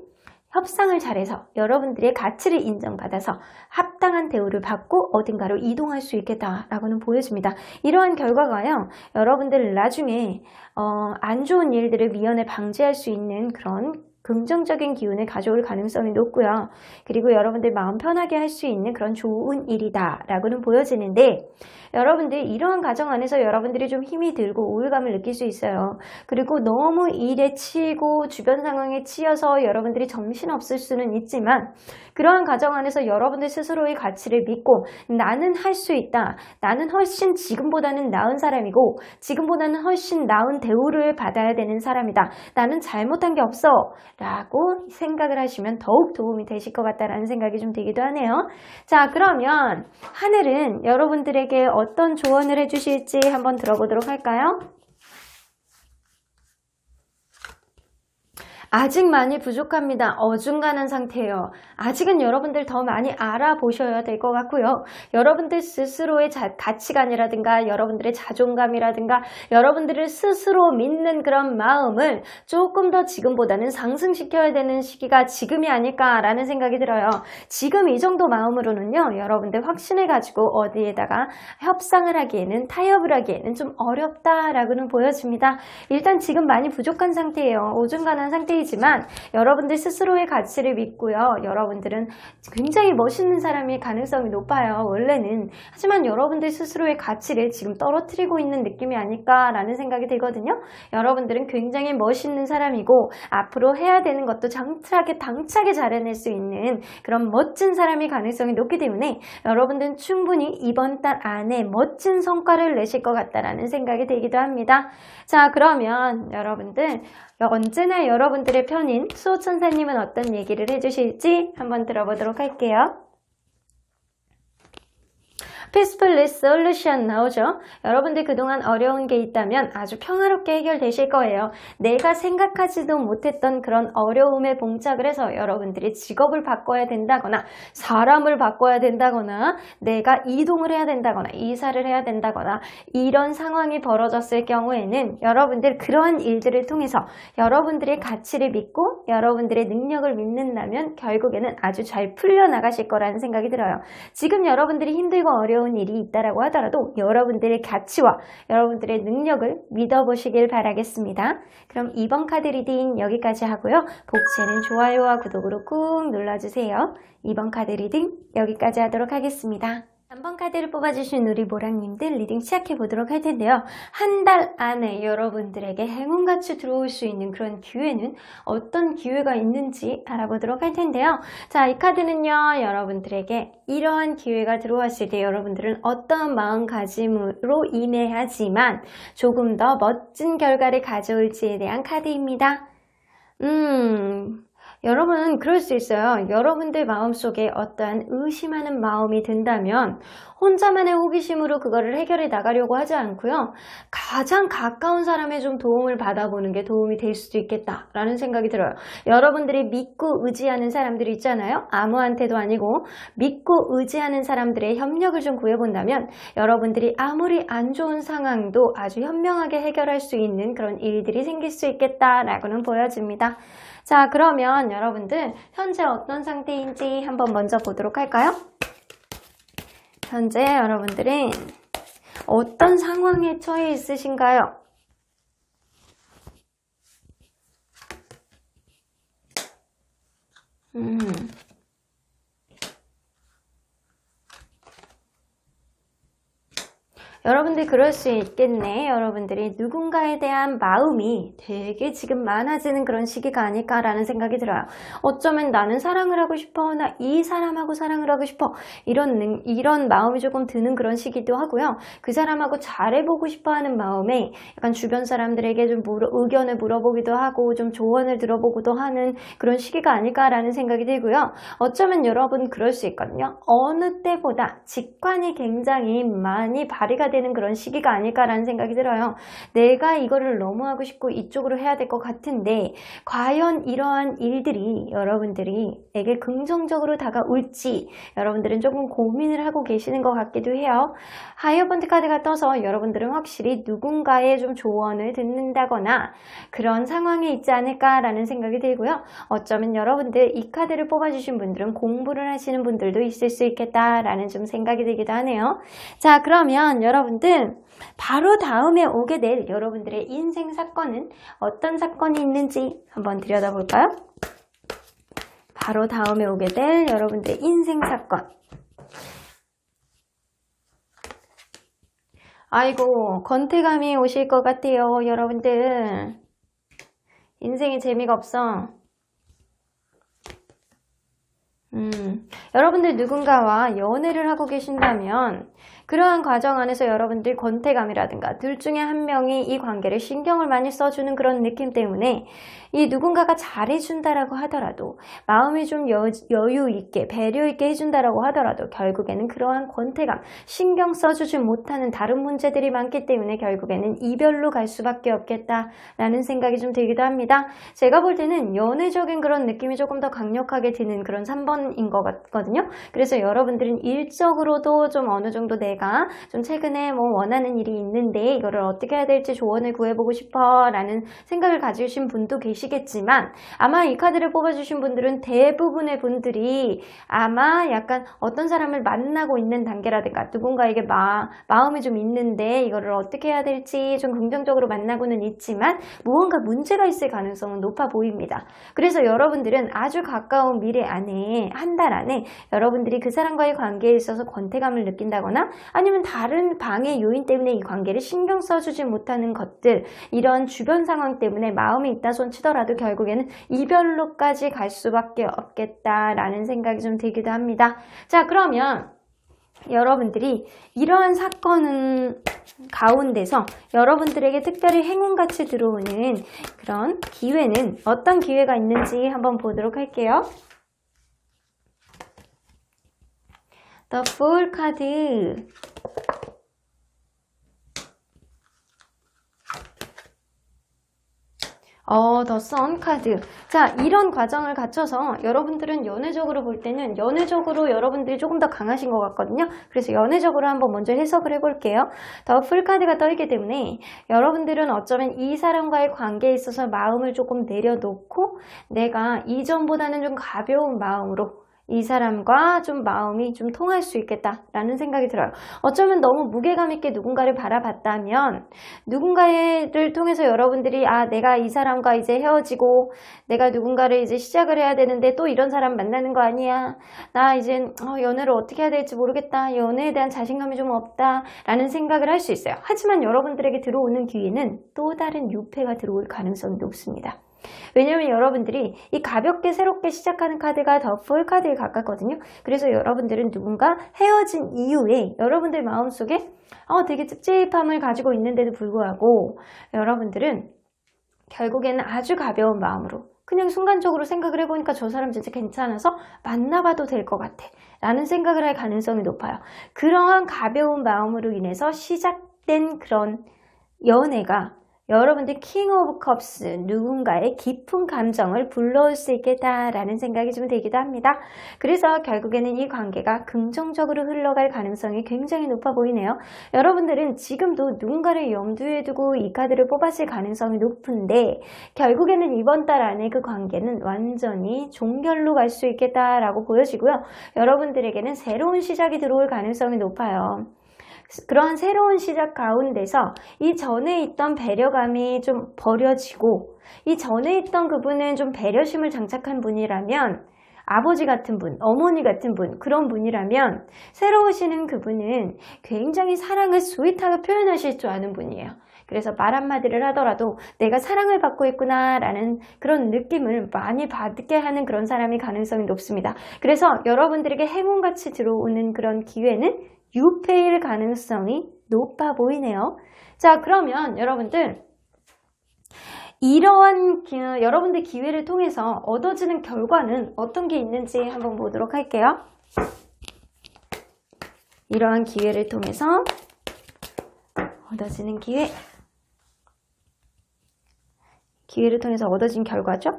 협상을 잘해서 여러분들의 가치를 인정받아서 합당한 대우를 받고 어딘가로 이동할 수 있겠다라고는 보여집니다. 이러한 결과가요, 여러분들 나중에 안 좋은 일들을 미연에 방지할 수 있는 그런 긍정적인 기운을 가져올 가능성이 높고요. 그리고 여러분들 마음 편하게 할 수 있는 그런 좋은 일이다 라고는 보여지는데, 여러분들 이러한 과정 안에서 여러분들이 좀 힘이 들고 우울감을 느낄 수 있어요. 그리고 너무 일에 치이고 주변 상황에 치여서 여러분들이 정신없을 수는 있지만, 그러한 과정 안에서 여러분들 스스로의 가치를 믿고 나는 할 수 있다, 나는 훨씬 지금보다는 나은 사람이고 지금보다는 훨씬 나은 대우를 받아야 되는 사람이다, 나는 잘못한 게 없어 라고 생각을 하시면 더욱 도움이 되실 것 같다라는 생각이 좀 들기도 하네요. 자, 그러면 하늘은 여러분들에게 어떤 조언을 해주실지 한번 들어보도록 할까요? 아직 많이 부족합니다. 어중간한 상태예요. 아직은 여러분들 더 많이 알아보셔야 될 것 같고요. 여러분들 스스로의 가치관이라든가 여러분들의 자존감이라든가 여러분들을 스스로 믿는 그런 마음을 조금 더 지금보다는 상승시켜야 되는 시기가 지금이 아닐까라는 생각이 들어요. 지금 이 정도 마음으로는요, 여러분들 확신을 가지고 어디에다가 협상을 하기에는, 타협을 하기에는 좀 어렵다라고는 보여집니다. 일단 지금 많이 부족한 상태예요. 어중간한 상태이지만 여러분들 스스로의 가치를 믿고요. 여러분들은 굉장히 멋있는 사람일 가능성이 높아요. 원래는. 하지만 여러분들 스스로의 가치를 지금 떨어뜨리고 있는 느낌이 아닐까라는 생각이 들거든요. 여러분들은 굉장히 멋있는 사람이고 앞으로 해야 되는 것도 당차게 잘해낼 수 있는 그런 멋진 사람일 가능성이 높기 때문에 여러분들은 충분히 이번 달 안에 멋진 성과를 내실 것 같다라는 생각이 들기도 합니다. 자, 그러면 여러분들 언제나 여러분들의 편인 수호천사님은 어떤 얘기를 해주실지 한번 들어보도록 할게요. Peaceful Solution 나오죠. 여러분들 그동안 어려운 게 있다면 아주 평화롭게 해결되실 거예요. 내가 생각하지도 못했던 그런 어려움에 봉착을 해서 여러분들이 직업을 바꿔야 된다거나 사람을 바꿔야 된다거나 내가 이동을 해야 된다거나 이사를 해야 된다거나 이런 상황이 벌어졌을 경우에는 여러분들 그러한 일들을 통해서 여러분들의 가치를 믿고 여러분들의 능력을 믿는다면 결국에는 아주 잘 풀려나가실 거라는 생각이 들어요. 지금 여러분들이 힘들고 어려운 일이 있다라고 하더라도 여러분들의 가치와 여러분들의 능력을 믿어보시길 바라겠습니다. 그럼 이번 카드 리딩 여기까지 하고요. 복채는 좋아요와 구독으로 꾹 눌러주세요. 이번 카드 리딩 여기까지 하도록 하겠습니다. 3번 카드를 뽑아주신 우리 모랑님들 리딩 시작해보도록 할 텐데요. 한 달 안에 여러분들에게 행운같이 들어올 수 있는 그런 기회는 어떤 기회가 있는지 알아보도록 할 텐데요. 자, 이 카드는요, 여러분들에게 이러한 기회가 들어왔을 때 여러분들은 어떤 마음가짐으로 임해야지만 조금 더 멋진 결과를 가져올지에 대한 카드입니다. 여러분 그럴 수 있어요. 여러분들 마음속에 어떠한 의심하는 마음이 든다면 혼자만의 호기심으로 그거를 해결해 나가려고 하지 않고요. 가장 가까운 사람의 좀 도움을 받아보는 게 도움이 될 수도 있겠다라는 생각이 들어요. 여러분들이 믿고 의지하는 사람들이 있잖아요. 아무한테도 아니고 믿고 의지하는 사람들의 협력을 좀 구해본다면 여러분들이 아무리 안 좋은 상황도 아주 현명하게 해결할 수 있는 그런 일들이 생길 수 있겠다라고는 보여집니다. 자, 그러면 여러분들 현재 어떤 상태인지 한번 먼저 보도록 할까요? 현재 여러분들은 어떤 상황에 처해 있으신가요? 여러분들 그럴 수 있겠네. 여러분들이 누군가에 대한 마음이 되게 지금 많아지는 그런 시기가 아닐까라는 생각이 들어요. 어쩌면 나는 사랑을 하고 싶어. 나 이 사람하고 사랑을 하고 싶어. 이런 마음이 조금 드는 그런 시기도 하고요. 그 사람하고 잘해보고 싶어 하는 마음에 약간 주변 사람들에게 좀 의견을 물어보기도 하고 좀 조언을 들어보기도 하는 그런 시기가 아닐까라는 생각이 들고요. 어쩌면 여러분 그럴 수 있거든요. 어느 때보다 직관이 굉장히 많이 발휘가 되는 그런 시기가 아닐까라는 생각이 들어요. 내가 이거를 너무 하고 싶고 이쪽으로 해야 될 것 같은데 과연 이러한 일들이 여러분들에게 긍정적으로 다가올지 여러분들은 조금 고민을 하고 계시는 것 같기도 해요. 하이어번트 카드가 떠서 여러분들은 확실히 누군가의 좀 조언을 듣는다거나 그런 상황에 있지 않을까라는 생각이 들고요. 어쩌면 여러분들 이 카드를 뽑아주신 분들은 공부를 하시는 분들도 있을 수 있겠다라는 좀 생각이 들기도 하네요. 자, 그러면 여러분들 바로 다음에 오게 될 여러분들의 인생 사건은 어떤 사건이 있는지 한번 들여다볼까요? 바로 다음에 오게 될 여러분들의 인생 사건. 아이고, 건태감이 오실 것 같아요. 여러분들 인생에 재미가 없어. 여러분들 누군가와 연애를 하고 계신다면 그러한 과정 안에서 여러분들 권태감이라든가 둘 중에 한 명이 이 관계를 신경을 많이 써주는 그런 느낌 때문에 이 누군가가 잘해준다라고 하더라도 마음이 좀 여유 있게 배려 있게 해준다라고 하더라도 결국에는 그러한 권태감 신경 써주지 못하는 다른 문제들이 많기 때문에 결국에는 이별로 갈 수밖에 없겠다라는 생각이 좀 들기도 합니다. 제가 볼 때는 연애적인 그런 느낌이 조금 더 강력하게 드는 그런 3번인 것 같거든요. 그래서 여러분들은 일적으로도 좀 어느 정도 내가 좀 최근에 뭐 원하는 일이 있는데 이거를 어떻게 해야 될지 조언을 구해보고 싶어 라는 생각을 가지신 분도 계시겠지만 아마 이 카드를 뽑아주신 분들은 대부분의 분들이 아마 약간 어떤 사람을 만나고 있는 단계라든가 누군가에게 마음이 좀 있는데 이거를 어떻게 해야 될지 좀 긍정적으로 만나고는 있지만 무언가 문제가 있을 가능성은 높아 보입니다. 그래서 여러분들은 아주 가까운 미래 안에 한 달 안에 여러분들이 그 사람과의 관계에 있어서 권태감을 느낀다거나 아니면 다른 방해 요인 때문에 이 관계를 신경 써주지 못하는 것들 이런 주변 상황 때문에 마음이 있다 손 치더라도 결국에는 이별로까지 갈 수밖에 없겠다라는 생각이 좀 들기도 합니다. 자, 그러면 여러분들이 이러한 사건은 가운데서 여러분들에게 특별히 행운같이 들어오는 그런 기회는 어떤 기회가 있는지 한번 보도록 할게요. The Fool 카드. The Sun 카드. 자, 이런 과정을 갖춰서 여러분들은 연애적으로 볼 때는 연애적으로 여러분들이 조금 더 강하신 것 같거든요. 그래서 연애적으로 한번 먼저 해석을 해볼게요. The Fool 카드가 떠있기 때문에 여러분들은 어쩌면 이 사람과의 관계에 있어서 마음을 조금 내려놓고 내가 이전보다는 좀 가벼운 마음으로 이 사람과 좀 마음이 좀 통할 수 있겠다라는 생각이 들어요. 어쩌면 너무 무게감 있게 누군가를 바라봤다면 누군가를 통해서 여러분들이 내가 이 사람과 이제 헤어지고 내가 누군가를 이제 시작을 해야 되는데 또 이런 사람 만나는 거 아니야. 나 이제 연애를 어떻게 해야 될지 모르겠다. 연애에 대한 자신감이 좀 없다 라는 생각을 할 수 있어요. 하지만 여러분들에게 들어오는 기회는 또 다른 유패가 들어올 가능성이 높습니다. 왜냐면 여러분들이 이 가볍게 새롭게 시작하는 카드가 더 폴 카드에 가깝거든요. 그래서 여러분들은 누군가 헤어진 이후에 여러분들 마음속에 되게 찝찝함을 가지고 있는데도 불구하고 여러분들은 결국에는 아주 가벼운 마음으로 그냥 순간적으로 생각을 해보니까 저 사람 진짜 괜찮아서 만나봐도 될 것 같아 라는 생각을 할 가능성이 높아요. 그러한 가벼운 마음으로 인해서 시작된 그런 연애가 여러분들 킹 오브 컵스, 누군가의 깊은 감정을 불러올 수 있겠다라는 생각이 좀 들기도 합니다. 그래서 결국에는 이 관계가 긍정적으로 흘러갈 가능성이 굉장히 높아 보이네요. 여러분들은 지금도 누군가를 염두에 두고 이 카드를 뽑았을 가능성이 높은데 결국에는 이번 달 안에 그 관계는 완전히 종결로 갈 수 있겠다라고 보여지고요. 여러분들에게는 새로운 시작이 들어올 가능성이 높아요. 그러한 새로운 시작 가운데서 이 전에 있던 배려감이 좀 버려지고 이 전에 있던 그분은 좀 배려심을 장착한 분이라면 아버지 같은 분, 어머니 같은 분, 그런 분이라면 새로 오시는 그분은 굉장히 사랑을 스윗하게 표현하실 줄 아는 분이에요. 그래서 말 한마디를 하더라도 내가 사랑을 받고 있구나 라는 그런 느낌을 많이 받게 하는 그런 사람이 가능성이 높습니다. 그래서 여러분들에게 행운같이 들어오는 그런 기회는 유패일 가능성이 높아 보이네요. 자, 그러면 여러분들 이러한 여러분들 기회를 통해서 얻어지는 결과는 어떤 게 있는지 한번 보도록 할게요. 이러한 기회를 통해서 얻어지는 기회를 통해서 얻어진 결과죠.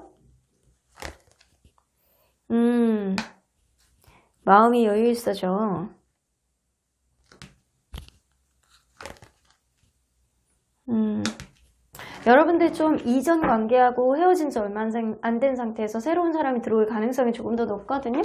마음이 여유 있어져. 여러분들 좀 이전 관계하고 헤어진 지 얼마 안 된 상태에서 새로운 사람이 들어올 가능성이 조금 더 높거든요.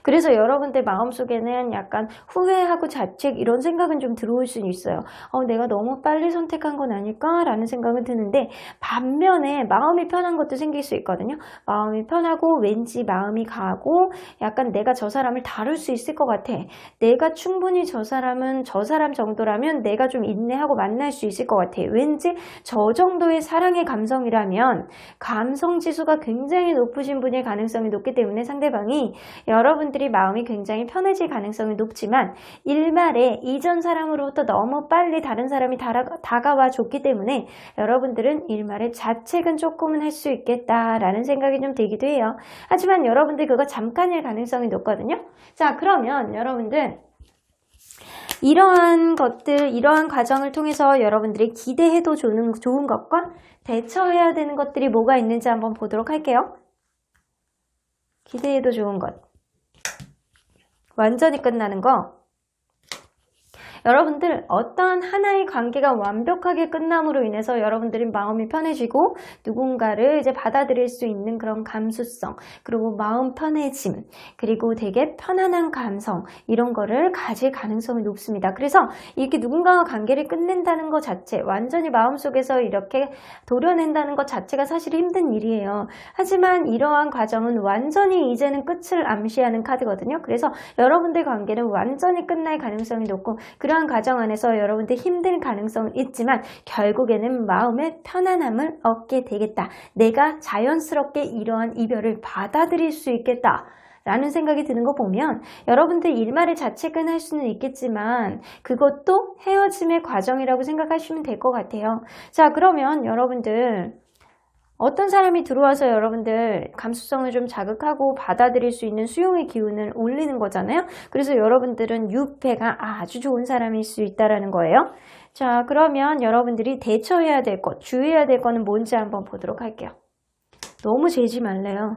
그래서 여러분들 마음속에는 약간 후회하고 자책 이런 생각은 좀 들어올 수 있어요. 내가 너무 빨리 선택한 건 아닐까? 라는 생각은 드는데 반면에 마음이 편한 것도 생길 수 있거든요. 마음이 편하고 왠지 마음이 가고 약간 내가 저 사람을 다룰 수 있을 것 같아. 내가 충분히 저 사람 정도라면 내가 좀 인내하고 만날 수 있을 것 같아. 왠지 저 정도의 사랑의 감성이라면 감성 지수가 굉장히 높으신 분일 가능성이 높기 때문에 상대방이 여러분들이 마음이 굉장히 편해질 가능성이 높지만 일말에 이전 사람으로부터 너무 빨리 다른 사람이 다가와 줬기 때문에 여러분들은 일말에 자책은 조금은 할 수 있겠다라는 생각이 좀 들기도 해요. 하지만 여러분들 그거 잠깐일 가능성이 높거든요. 자, 그러면 여러분들 이러한 과정을 통해서 여러분들이 기대해도 좋은 것과 대처해야 되는 것들이 뭐가 있는지 한번 보도록 할게요. 기대해도 좋은 것. 완전히 끝나는 거. 여러분들 어떠한 하나의 관계가 완벽하게 끝남으로 인해서 여러분들이 마음이 편해지고 누군가를 이제 받아들일 수 있는 그런 감수성, 그리고 마음 편해짐, 그리고 되게 편안한 감성 이런 거를 가질 가능성이 높습니다. 그래서 이렇게 누군가와 관계를 끝낸다는 것 자체, 완전히 마음속에서 이렇게 도려낸다는 것 자체가 사실 힘든 일이에요. 하지만 이러한 과정은 완전히 이제는 끝을 암시하는 카드거든요. 그래서 여러분들 관계는 완전히 끝날 가능성이 높고 그러한 과정 안에서 여러분들 힘들 가능성은 있지만 결국에는 마음의 편안함을 얻게 되겠다. 내가 자연스럽게 이러한 이별을 받아들일 수 있겠다. 라는 생각이 드는 거 보면 여러분들 일말의 자책은 할 수는 있겠지만 그것도 헤어짐의 과정이라고 생각하시면 될 것 같아요. 자, 그러면 여러분들 어떤 사람이 들어와서 여러분들 감수성을 좀 자극하고 받아들일 수 있는 수용의 기운을 올리는 거잖아요. 그래서 여러분들은 유패가 아주 좋은 사람일 수 있다는 거예요. 자, 그러면 여러분들이 대처해야 될 것, 주의해야 될 거는 뭔지 한번 보도록 할게요. 너무 재지 말래요.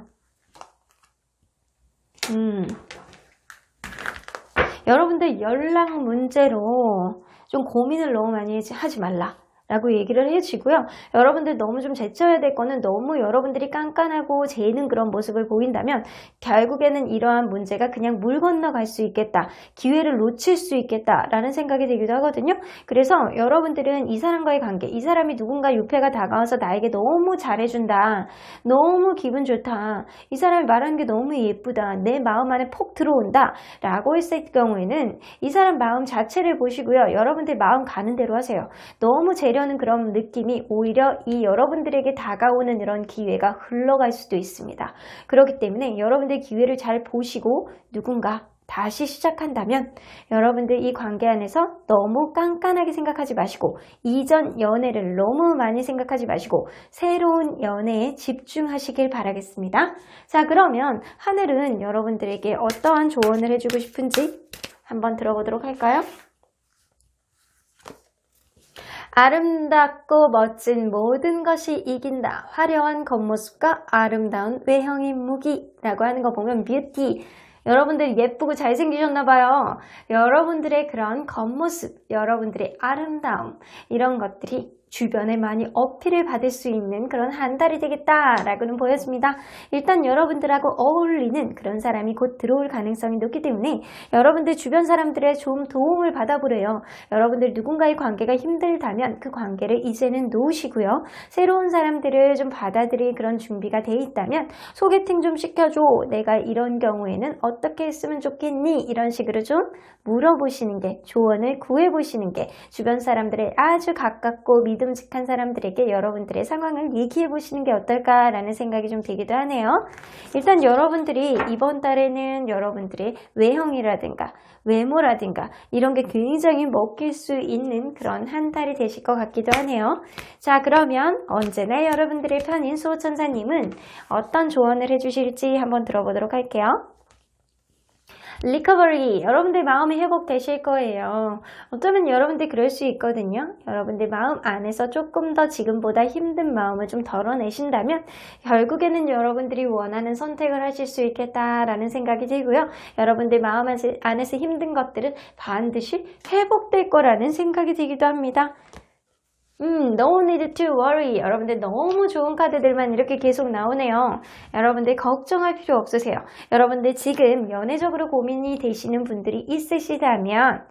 여러분들 연락 문제로 좀 고민을 너무 많이 하지 말라. 라고 얘기를 해주고요. 여러분들 너무 좀 제쳐야 될 거는 너무 여러분들이 깐깐하고 재는 그런 모습을 보인다면 결국에는 이러한 문제가 그냥 물 건너갈 수 있겠다. 기회를 놓칠 수 있겠다. 라는 생각이 들기도 하거든요. 그래서 여러분들은 이 사람과의 관계, 이 사람이 누군가 유패가 다가와서 나에게 너무 잘해준다. 너무 기분 좋다. 이 사람이 말하는 게 너무 예쁘다. 내 마음 안에 폭 들어온다. 라고 했을 경우에는 이 사람 마음 자체를 보시고요. 여러분들 마음 가는 대로 하세요. 너무 재려는 그런 느낌이 오히려 이 여러분들에게 다가오는 이런 기회가 흘러갈 수도 있습니다. 그렇기 때문에 여러분들 기회를 잘 보시고 누군가 다시 시작한다면 여러분들 이 관계 안에서 너무 깐깐하게 생각하지 마시고 이전 연애를 너무 많이 생각하지 마시고 새로운 연애에 집중하시길 바라겠습니다. 자, 그러면 하늘은 여러분들에게 어떠한 조언을 해주고 싶은지 한번 들어보도록 할까요? 아름답고 멋진 모든 것이 이긴다. 화려한 겉모습과 아름다운 외형의 무기라고 하는 거 보면 뷰티. 여러분들 예쁘고 잘생기셨나봐요. 여러분들의 그런 겉모습, 여러분들의 아름다움 이런 것들이 주변에 많이 어필을 받을 수 있는 그런 한 달이 되겠다라고는 보여집니다. 일단 여러분들하고 어울리는 그런 사람이 곧 들어올 가능성이 높기 때문에 여러분들 주변 사람들의 좀 도움을 받아보래요. 여러분들 누군가의 관계가 힘들다면 그 관계를 이제는 놓으시고요. 새로운 사람들을 좀 받아들일 그런 준비가 돼 있다면 소개팅 좀 시켜줘. 내가 이런 경우에는 어떻게 했으면 좋겠니? 이런 식으로 좀 물어보시는 게, 조언을 구해보시는 게 주변 사람들의 아주 가깝고 믿음직한 사람들에게 여러분들의 상황을 얘기해보시는 게 어떨까라는 생각이 좀 들기도 하네요. 일단 여러분들이 이번 달에는 여러분들의 외형이라든가 외모라든가 이런 게 굉장히 먹힐 수 있는 그런 한 달이 되실 것 같기도 하네요. 자, 그러면 언제나 여러분들의 편인 수호천사님은 어떤 조언을 해주실지 한번 들어보도록 할게요. 리커버리, 여러분들 마음이 회복되실 거예요. 어쩌면 여러분들 그럴 수 있거든요. 여러분들 마음 안에서 조금 더 지금보다 힘든 마음을 좀 덜어내신다면 결국에는 여러분들이 원하는 선택을 하실 수 있겠다라는 생각이 들고요. 여러분들 마음 안에서 힘든 것들은 반드시 회복될 거라는 생각이 들기도 합니다. No need to worry. 여러분들 너무 좋은 카드들만 이렇게 계속 나오네요. 여러분들 걱정할 필요 없으세요. 여러분들 지금 연애적으로 고민이 되시는 분들이 있으시다면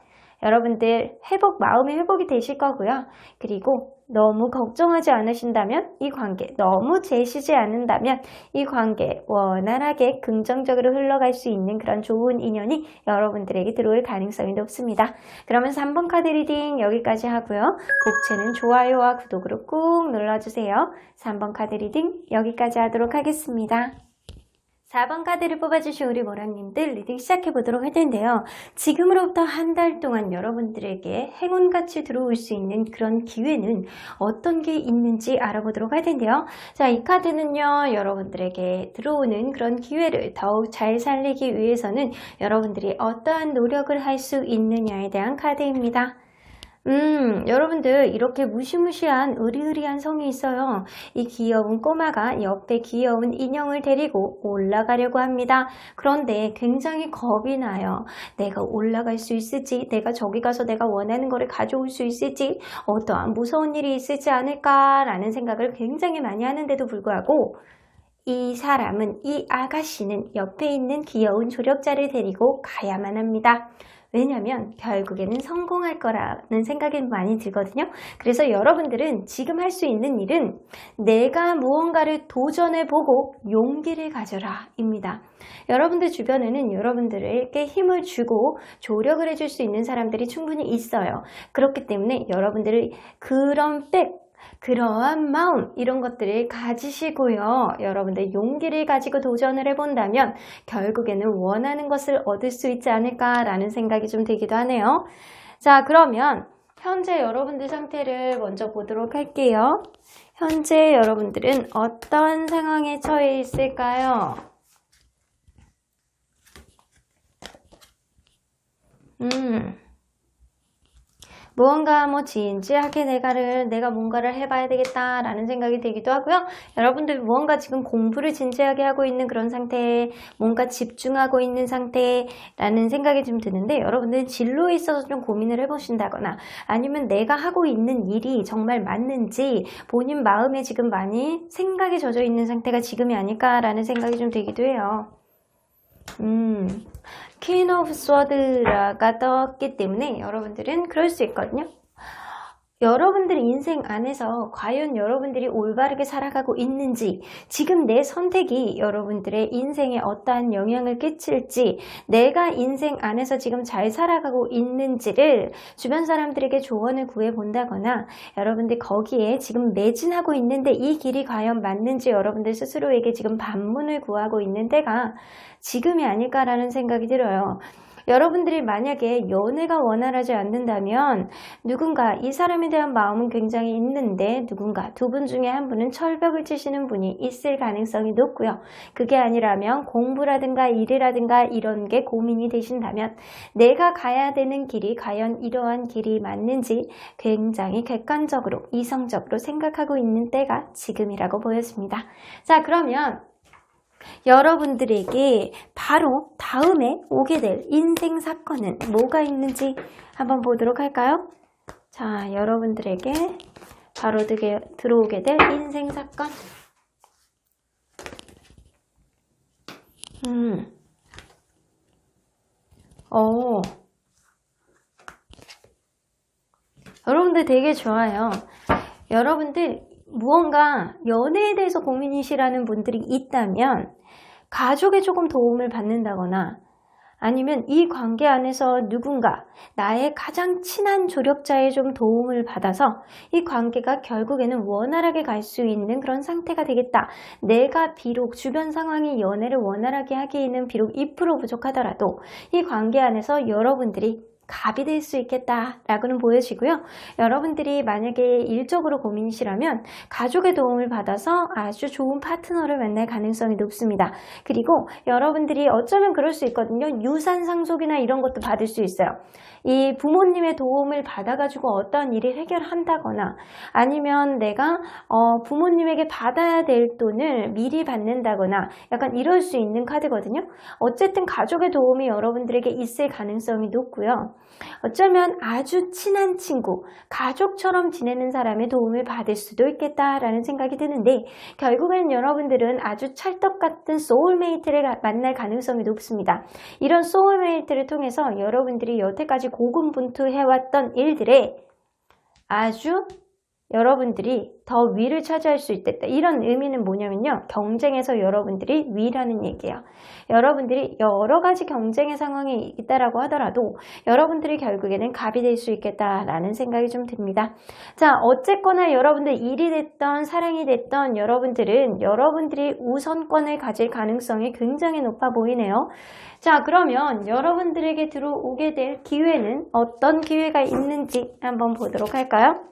여러분들 마음의 회복이 되실 거고요. 그리고 너무 걱정하지 않으신다면 이 관계, 너무 재시지 않는다면 이 관계 원활하게 긍정적으로 흘러갈 수 있는 그런 좋은 인연이 여러분들에게 들어올 가능성이 높습니다. 그러면 3번 카드 리딩 여기까지 하고요. 복채는 좋아요와 구독으로 꾹 눌러주세요. 3번 카드 리딩 여기까지 하도록 하겠습니다. 4번 카드를 뽑아주신 우리 모랑님들 리딩 시작해보도록 할 텐데요. 지금으로부터 한 달 동안 여러분들에게 행운같이 들어올 수 있는 그런 기회는 어떤 게 있는지 알아보도록 할 텐데요. 자, 이 카드는요, 여러분들에게 들어오는 그런 기회를 더욱 잘 살리기 위해서는 여러분들이 어떠한 노력을 할 수 있느냐에 대한 카드입니다. 여러분들 이렇게 무시무시한 으리으리한 성이 있어요. 이 귀여운 꼬마가 옆에 귀여운 인형을 데리고 올라가려고 합니다. 그런데 굉장히 겁이 나요. 내가 올라갈 수 있을지, 내가 저기 가서 내가 원하는 거를 가져올 수 있을지, 어떠한 무서운 일이 있을지 않을까라는 생각을 굉장히 많이 하는데도 불구하고 이 사람은, 이 아가씨는 옆에 있는 귀여운 조력자를 데리고 가야만 합니다. 왜냐면 결국에는 성공할 거라는 생각이 많이 들거든요. 그래서 여러분들은 지금 할 수 있는 일은 내가 무언가를 도전해보고 용기를 가져라 입니다. 여러분들 주변에는 여러분들에게 힘을 주고 조력을 해줄 수 있는 사람들이 충분히 있어요. 그렇기 때문에 여러분들이 그러한 마음 이런 것들을 가지시고요. 여러분들 용기를 가지고 도전을 해본다면 결국에는 원하는 것을 얻을 수 있지 않을까라는 생각이 좀 들기도 하네요. 자, 그러면 현재 여러분들 상태를 먼저 보도록 할게요. 현재 여러분들은 어떤 상황에 처해 있을까요? 무언가 진지하게 내가 뭔가를 해봐야 되겠다라는 생각이 들기도 하고요. 여러분들 무언가 지금 공부를 진지하게 하고 있는 그런 상태, 뭔가 집중하고 있는 상태라는 생각이 좀 드는데 여러분들은 진로에 있어서 좀 고민을 해보신다거나 아니면 내가 하고 있는 일이 정말 맞는지 본인 마음에 지금 많이 생각이 젖어 있는 상태가 지금이 아닐까라는 생각이 좀 들기도 해요. 퀸 오브 스워드가 떴기 때문에 여러분들은 그럴 수 있거든요. 여러분들의 인생 안에서 과연 여러분들이 올바르게 살아가고 있는지, 지금 내 선택이 여러분들의 인생에 어떠한 영향을 끼칠지, 내가 인생 안에서 지금 잘 살아가고 있는지를 주변 사람들에게 조언을 구해본다거나 여러분들 거기에 지금 매진하고 있는데 이 길이 과연 맞는지 여러분들 스스로에게 지금 반문을 구하고 있는 때가 지금이 아닐까라는 생각이 들어요. 여러분들이 만약에 연애가 원활하지 않는다면 누군가 이 사람에 대한 마음은 굉장히 있는데 누군가 두 분 중에 한 분은 철벽을 치시는 분이 있을 가능성이 높고요. 그게 아니라면 공부라든가 일이라든가 이런 게 고민이 되신다면 내가 가야 되는 길이 과연 이러한 길이 맞는지 굉장히 객관적으로 이성적으로 생각하고 있는 때가 지금이라고 보여집니다. 자, 그러면 여러분들에게 바로 다음에 오게 될 인생 사건은 뭐가 있는지 한번 보도록 할까요? 자, 여러분들에게 바로 들어오게 될 인생 사건. 여러분들 되게 좋아요. 여러분들 무언가 연애에 대해서 고민이시라는 분들이 있다면 가족에 조금 도움을 받는다거나 아니면 이 관계 안에서 누군가 나의 가장 친한 조력자의 좀 도움을 받아서 이 관계가 결국에는 원활하게 갈 수 있는 그런 상태가 되겠다. 내가 비록 주변 상황이 연애를 원활하게 하기에는 비록 2% 부족하더라도 이 관계 안에서 여러분들이 갑이 될 수 있겠다라고는 보여지고요. 여러분들이 만약에 일적으로 고민이시라면 가족의 도움을 받아서 아주 좋은 파트너를 만날 가능성이 높습니다. 그리고 여러분들이 어쩌면 그럴 수 있거든요. 유산 상속이나 이런 것도 받을 수 있어요. 이 부모님의 도움을 받아가지고 어떤 일을 해결한다거나 아니면 내가 부모님에게 받아야 될 돈을 미리 받는다거나 약간 이럴 수 있는 카드거든요. 어쨌든 가족의 도움이 여러분들에게 있을 가능성이 높고요. 어쩌면 아주 친한 친구, 가족처럼 지내는 사람의 도움을 받을 수도 있겠다라는 생각이 드는데 결국엔 여러분들은 아주 찰떡 같은 소울메이트를 만날 가능성이 높습니다. 이런 소울메이트를 통해서 여러분들이 여태까지 고군분투해왔던 일들에 아주 여러분들이 더 위를 차지할 수 있겠다. 이런 의미는 뭐냐면요. 경쟁에서 여러분들이 위라는 얘기예요. 여러분들이 여러 가지 경쟁의 상황이 있다라고 하더라도 여러분들이 결국에는 갑이 될 수 있겠다라는 생각이 좀 듭니다. 자, 어쨌거나 여러분들 일이 됐던 사랑이 됐던 여러분들은 여러분들이 우선권을 가질 가능성이 굉장히 높아 보이네요. 자, 그러면 여러분들에게 들어오게 될 기회는 어떤 기회가 있는지 한번 보도록 할까요?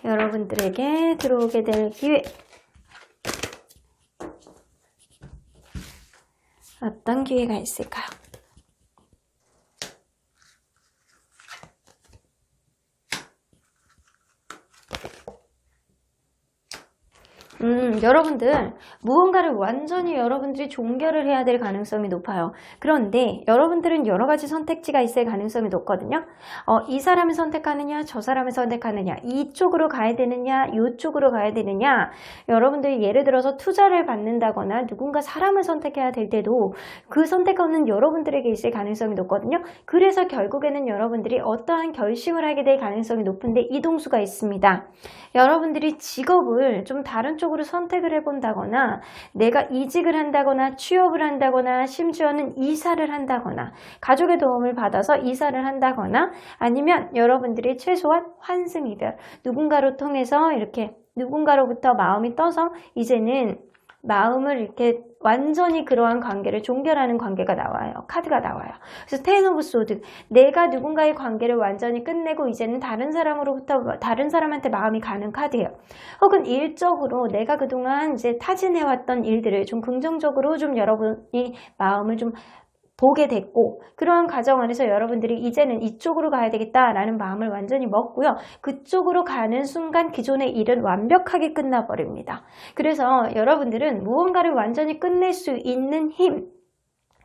여러분들에게 들어오게 될 기회 어떤 기회가 있을까요? 여러분들 무언가를 완전히 여러분들이 종결을 해야 될 가능성이 높아요. 그런데 여러분들은 여러 가지 선택지가 있을 가능성이 높거든요. 이 사람을 선택하느냐 저 사람을 선택하느냐 이쪽으로 가야 되느냐 이쪽으로 가야 되느냐 여러분들이 예를 들어서 투자를 받는다거나 누군가 사람을 선택해야 될 때도 그 선택하는 여러분들에게 있을 가능성이 높거든요. 그래서 결국에는 여러분들이 어떠한 결심을 하게 될 가능성이 높은데 이동수가 있습니다. 여러분들이 직업을 좀 다른 쪽으로 선택을 해본다거나 내가 이직을 한다거나 취업을 한다거나 심지어는 이사를 한다거나 가족의 도움을 받아서 이사를 한다거나 아니면 여러분들이 최소한 환승이별 누군가로 통해서 이렇게 누군가로부터 마음이 떠서 이제는 마음을 이렇게 완전히 그러한 관계를 종결하는 관계가 나와요. 카드가 나와요. 그래서 텐 오브 소드 내가 누군가의 관계를 완전히 끝내고 이제는 다른 사람한테 마음이 가는 카드예요. 혹은 일적으로 내가 그동안 이제 타진해왔던 일들을 좀 긍정적으로 좀 여러분이 마음을 좀 보게 됐고 그러한 과정 안에서 여러분들이 이제는 이쪽으로 가야 되겠다라는 마음을 완전히 먹고요. 그쪽으로 가는 순간 기존의 일은 완벽하게 끝나버립니다. 그래서 여러분들은 무언가를 완전히 끝낼 수 있는 힘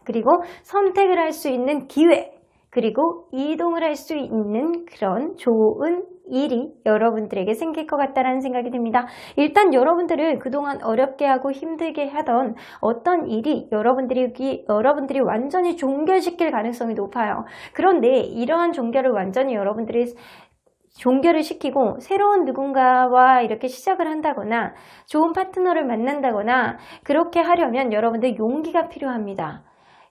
그리고 선택을 할 수 있는 기회 그리고 이동을 할 수 있는 그런 좋은 일이 여러분들에게 생길 것 같다는 생각이 듭니다. 일단 여러분들을 그동안 어렵게 하고 힘들게 하던 어떤 일이 여러분들이 완전히 종결시킬 가능성이 높아요. 그런데 이러한 종결을 완전히 여러분들이 종결을 시키고 새로운 누군가와 이렇게 시작을 한다거나 좋은 파트너를 만난다거나 그렇게 하려면 여러분들 용기가 필요합니다.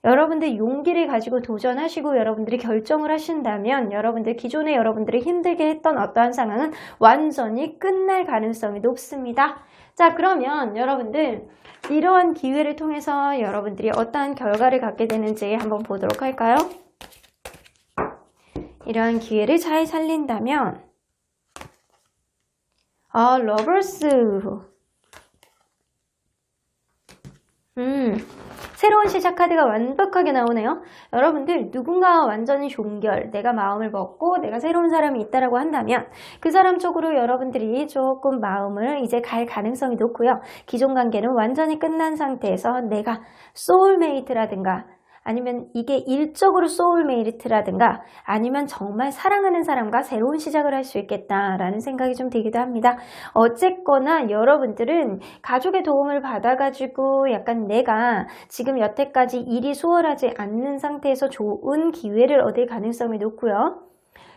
여러분들 용기를 가지고 도전하시고 여러분들이 결정을 하신다면 여러분들 기존에 여러분들이 힘들게 했던 어떠한 상황은 완전히 끝날 가능성이 높습니다. 자, 그러면 여러분들 이러한 기회를 통해서 여러분들이 어떠한 결과를 갖게 되는지 한번 보도록 할까요? 이러한 기회를 잘 살린다면 러버스. 새로운 시작 카드가 완벽하게 나오네요. 여러분들 누군가와 완전히 종결, 내가 마음을 먹고 내가 새로운 사람이 있다라고 한다면 그 사람 쪽으로 여러분들이 조금 마음을 이제 갈 가능성이 높고요. 기존 관계는 완전히 끝난 상태에서 내가 소울메이트라든가 아니면 이게 일적으로 소울메이트라든가 아니면 정말 사랑하는 사람과 새로운 시작을 할 수 있겠다라는 생각이 좀 들기도 합니다. 어쨌거나 여러분들은 가족의 도움을 받아가지고 약간 내가 지금 여태까지 일이 수월하지 않는 상태에서 좋은 기회를 얻을 가능성이 높고요.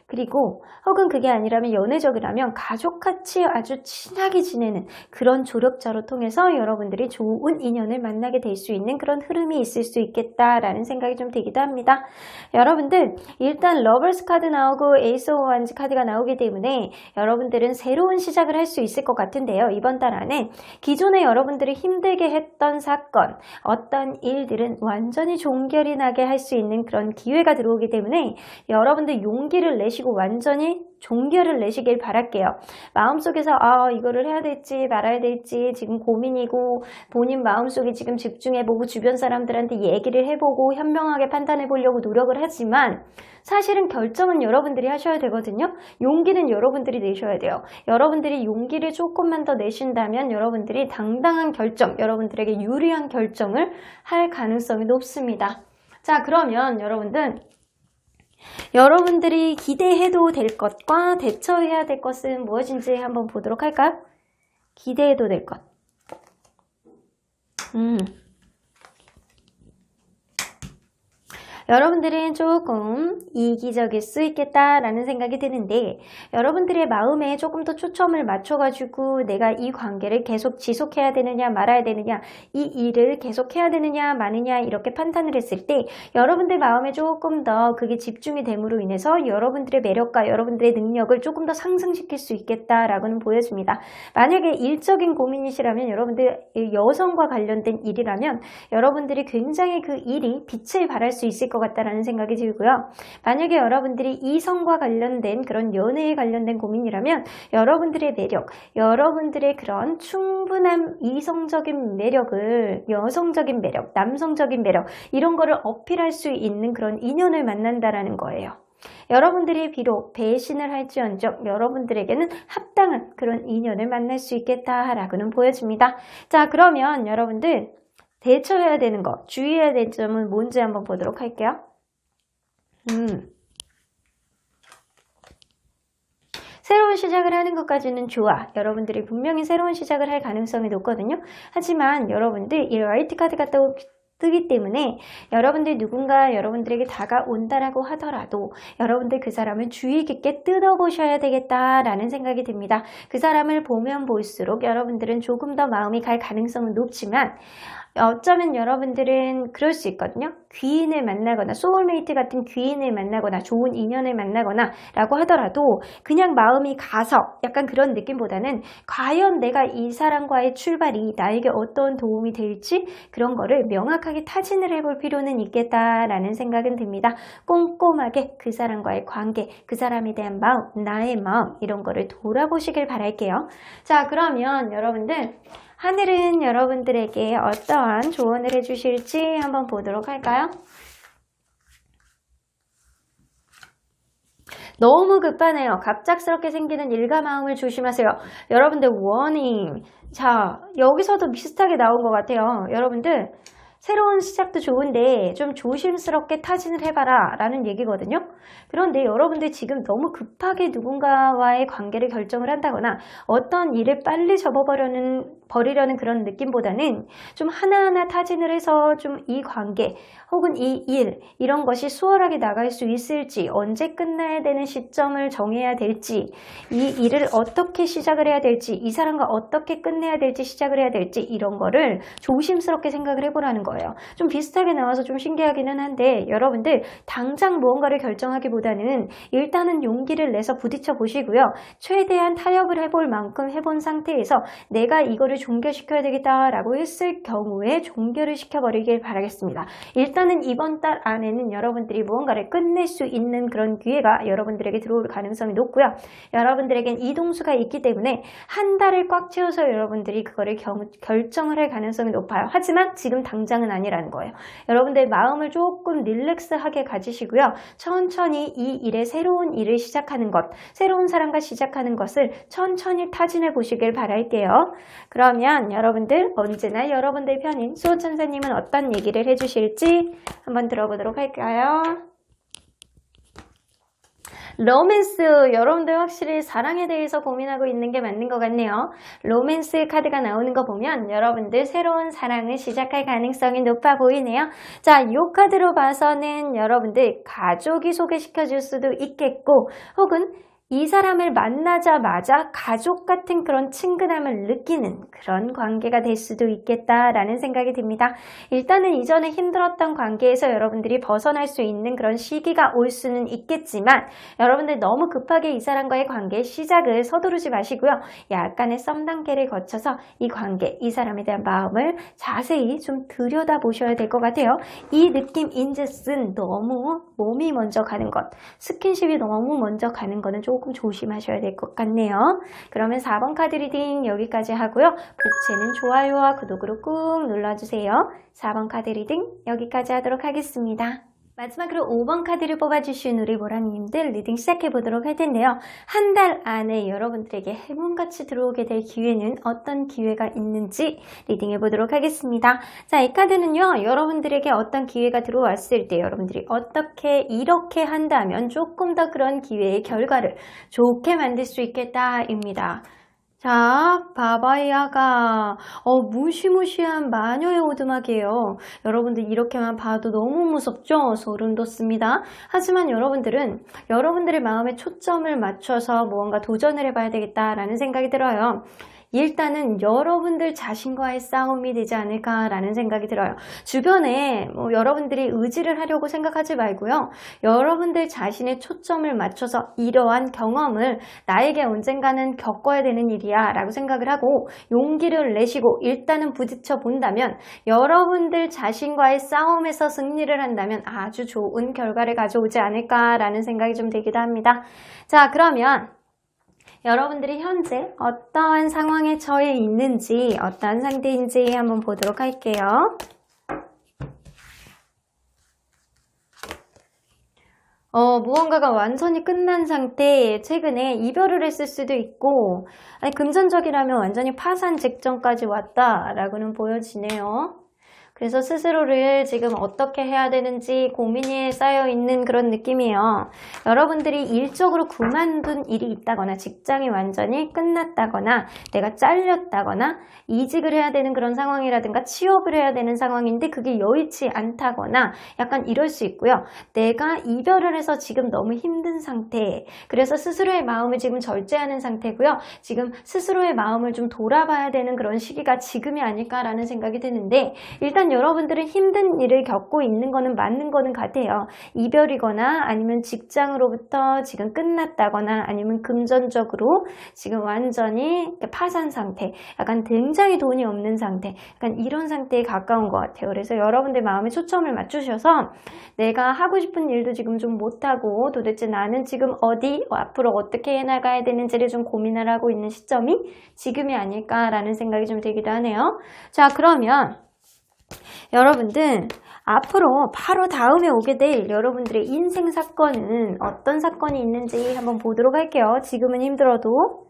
그리고 혹은 그게 아니라면 연애적이라면 가족같이 아주 친하게 지내는 그런 조력자로 통해서 여러분들이 좋은 인연을 만나게 될 수 있는 그런 흐름이 있을 수 있겠다라는 생각이 좀 들기도 합니다. 여러분들 일단 러버스 카드 나오고 에이스 오브 원즈 카드가 나오기 때문에 여러분들은 새로운 시작을 할 수 있을 것 같은데요. 이번 달 안에 기존에 여러분들이 힘들게 했던 사건, 어떤 일들은 완전히 종결이 나게 할 수 있는 그런 기회가 들어오기 때문에 여러분들 용기를 내시고 완전히 종결을 내시길 바랄게요. 마음속에서 이거를 해야 될지 말아야 될지 지금 고민이고 본인 마음속에 지금 집중해보고 주변 사람들한테 얘기를 해보고 현명하게 판단해보려고 노력을 하지만 사실은 결정은 여러분들이 하셔야 되거든요. 용기는 여러분들이 내셔야 돼요. 여러분들이 용기를 조금만 더 내신다면 여러분들이 당당한 결정, 여러분들에게 유리한 결정을 할 가능성이 높습니다. 자, 그러면 여러분들이 기대해도 될 것과 대처해야 될 것은 무엇인지 한번 보도록 할까요? 기대해도 될 것. 여러분들은 조금 이기적일 수 있겠다라는 생각이 드는데 여러분들의 마음에 조금 더 초점을 맞춰가지고 내가 이 관계를 계속 지속해야 되느냐 말아야 되느냐 이 일을 계속해야 되느냐 마느냐 이렇게 판단을 했을 때 여러분들 마음에 조금 더 그게 집중이 됨으로 인해서 여러분들의 매력과 여러분들의 능력을 조금 더 상승시킬 수 있겠다라고는 보여집니다. 만약에 일적인 고민이시라면 여러분들 여성과 관련된 일이라면 여러분들이 굉장히 그 일이 빛을 발할 수 있을 것 같다라는 생각이 들고요. 만약에 여러분들이 이성과 관련된 그런 연애에 관련된 고민이라면 여러분들의 매력, 여러분들의 그런 충분한 이성적인 매력을 여성적인 매력, 남성적인 매력 이런 거를 어필할 수 있는 그런 인연을 만난다라는 거예요. 여러분들이 비록 배신을 할지언정 여러분들에게는 합당한 그런 인연을 만날 수 있겠다라고는 보여집니다. 자, 그러면 여러분들 대처해야 되는 것, 주의해야 될 점은 뭔지 한번 보도록 할게요. 새로운 시작을 하는 것까지는 좋아. 여러분들이 분명히 새로운 시작을 할 가능성이 높거든요. 하지만 여러분들 이 라이트 카드가 뜨기 때문에 여러분들 누군가 여러분들에게 다가온다라고 하더라도 여러분들 그 사람을 주의 깊게 뜯어보셔야 되겠다라는 생각이 듭니다. 그 사람을 보면 볼수록 여러분들은 조금 더 마음이 갈 가능성은 높지만 어쩌면 여러분들은 그럴 수 있거든요. 귀인을 만나거나 소울메이트 같은 귀인을 만나거나 좋은 인연을 만나거나 라고 하더라도 그냥 마음이 가서 약간 그런 느낌보다는 과연 내가 이 사람과의 출발이 나에게 어떤 도움이 될지 그런 거를 명확하게 타진을 해볼 필요는 있겠다라는 생각은 듭니다. 꼼꼼하게 그 사람과의 관계, 그 사람에 대한 마음, 나의 마음 이런 거를 돌아보시길 바랄게요. 자, 그러면 여러분들 하늘은 여러분들에게 어떠한 조언을 해주실지 한번 보도록 할까요? 너무 급하네요. 갑작스럽게 생기는 일가 마음을 조심하세요. 여러분들 워닝. 자, 여기서도 비슷하게 나온 것 같아요. 여러분들 새로운 시작도 좋은데 좀 조심스럽게 타진을 해봐라 라는 얘기거든요. 그런데 여러분들 지금 너무 급하게 누군가와의 관계를 결정을 한다거나 어떤 일을 빨리 버리려는 그런 느낌보다는 좀 하나하나 타진을 해서 좀 이 관계 혹은 이 일 이런 것이 수월하게 나갈 수 있을지 언제 끝나야 되는 시점을 정해야 될지 이 일을 어떻게 시작을 해야 될지 이 사람과 어떻게 끝내야 될지 시작을 해야 될지 이런 거를 조심스럽게 생각을 해보라는 거예요. 거예요. 좀 비슷하게 나와서 좀 신기하기는 한데 여러분들 당장 무언가를 결정하기보다는 일단은 용기를 내서 부딪혀 보시고요. 최대한 타협을 해볼 만큼 해본 상태에서 내가 이거를 종결시켜야 되겠다라고 했을 경우에 종결을 시켜버리길 바라겠습니다. 일단은 이번 달 안에는 여러분들이 무언가를 끝낼 수 있는 그런 기회가 여러분들에게 들어올 가능성이 높고요. 여러분들에겐 이동수가 있기 때문에 한 달을 꽉 채워서 여러분들이 그거를 결정을 할 가능성이 높아요. 하지만 지금 당장은 아니라는 거예요. 여러분들 마음을 조금 릴렉스하게 가지시고요. 천천히 이 일에 새로운 일을 시작하는 것, 새로운 사람과 시작하는 것을 천천히 타진해 보시길 바랄게요. 그러면 여러분들 언제나 여러분들 편인 수호천사님은 어떤 얘기를 해주실지 한번 들어보도록 할까요? 로맨스, 여러분들 확실히 사랑에 대해서 고민하고 있는 게 맞는 것 같네요. 로맨스 카드가 나오는 거 보면 여러분들 새로운 사랑을 시작할 가능성이 높아 보이네요. 자, 이 카드로 봐서는 여러분들 가족이 소개시켜 줄 수도 있겠고 혹은 이 사람을 만나자마자 가족 같은 그런 친근함을 느끼는 그런 관계가 될 수도 있겠다라는 생각이 듭니다. 일단은 이전에 힘들었던 관계에서 여러분들이 벗어날 수 있는 그런 시기가 올 수는 있겠지만 여러분들 너무 급하게 이 사람과의 관계의 시작을 서두르지 마시고요. 약간의 썸 단계를 거쳐서 이 관계, 이 사람에 대한 마음을 자세히 좀 들여다보셔야 될 것 같아요. 이 느낌인즉슨 너무 몸이 먼저 가는 것, 스킨십이 너무 먼저 가는 거는 조금 조심하셔야 될 것 같네요. 그러면 4번 카드 리딩 여기까지 하고요. 복채는 좋아요와 구독으로 꾹 눌러주세요. 4번 카드 리딩 여기까지 하도록 하겠습니다. 마지막으로 5번 카드를 뽑아주신 우리 보라님들 리딩 시작해보도록 할 텐데요. 한 달 안에 여러분들에게 해문같이 들어오게 될 기회는 어떤 기회가 있는지 리딩해보도록 하겠습니다. 자, 이 카드는요. 여러분들에게 어떤 기회가 들어왔을 때 여러분들이 어떻게 이렇게 한다면 조금 더 그런 기회의 결과를 좋게 만들 수 있겠다입니다. 자, 바바이아가 무시무시한 마녀의 오두막이에요. 여러분들 이렇게만 봐도 너무 무섭죠? 소름 돋습니다. 하지만 여러분들은 여러분들의 마음에 초점을 맞춰서 무언가 도전을 해봐야 되겠다라는 생각이 들어요. 일단은 여러분들 자신과의 싸움이 되지 않을까라는 생각이 들어요. 주변에 여러분들이 의지를 하려고 생각하지 말고요. 여러분들 자신의 초점을 맞춰서 이러한 경험을 나에게 언젠가는 겪어야 되는 일이야 라고 생각을 하고 용기를 내시고 일단은 부딪혀 본다면 여러분들 자신과의 싸움에서 승리를 한다면 아주 좋은 결과를 가져오지 않을까라는 생각이 좀 들기도 합니다. 자, 그러면 여러분들이 현재 어떠한 상황에 처해 있는지 어떠한 상태인지 한번 보도록 할게요. 무언가가 완전히 끝난 상태, 최근에 이별을 했을 수도 있고 금전적이라면 완전히 파산 직전까지 왔다라고는 보여지네요. 그래서 스스로를 지금 어떻게 해야 되는지 고민이 쌓여있는 그런 느낌이에요. 여러분들이 일적으로 그만둔 일이 있다거나 직장이 완전히 끝났다거나 내가 잘렸다거나 이직을 해야 되는 그런 상황이라든가 취업을 해야 되는 상황인데 그게 여의치 않다거나 약간 이럴 수 있고요. 내가 이별을 해서 지금 너무 힘든 상태, 그래서 스스로의 마음을 지금 절제하는 상태고요. 지금 스스로의 마음을 좀 돌아봐야 되는 그런 시기가 지금이 아닐까라는 생각이 드는데 일단 여러분들은 힘든 일을 겪고 있는 거는 맞는 거는 같아요. 이별이거나 아니면 직장으로부터 지금 끝났다거나 아니면 금전적으로 지금 완전히 파산 상태, 약간 굉장히 돈이 없는 상태, 약간 이런 상태에 가까운 것 같아요. 그래서 여러분들 마음에 초점을 맞추셔서 내가 하고 싶은 일도 지금 좀 못하고 도대체 나는 지금 어디, 앞으로 어떻게 해나가야 되는지를 좀 고민을 하고 있는 시점이 지금이 아닐까라는 생각이 좀 들기도 하네요. 자, 그러면 여러분들 앞으로 바로 다음에 오게 될 여러분들의 인생 사건은 어떤 사건이 있는지 한번 보도록 할게요. 지금은 힘들어도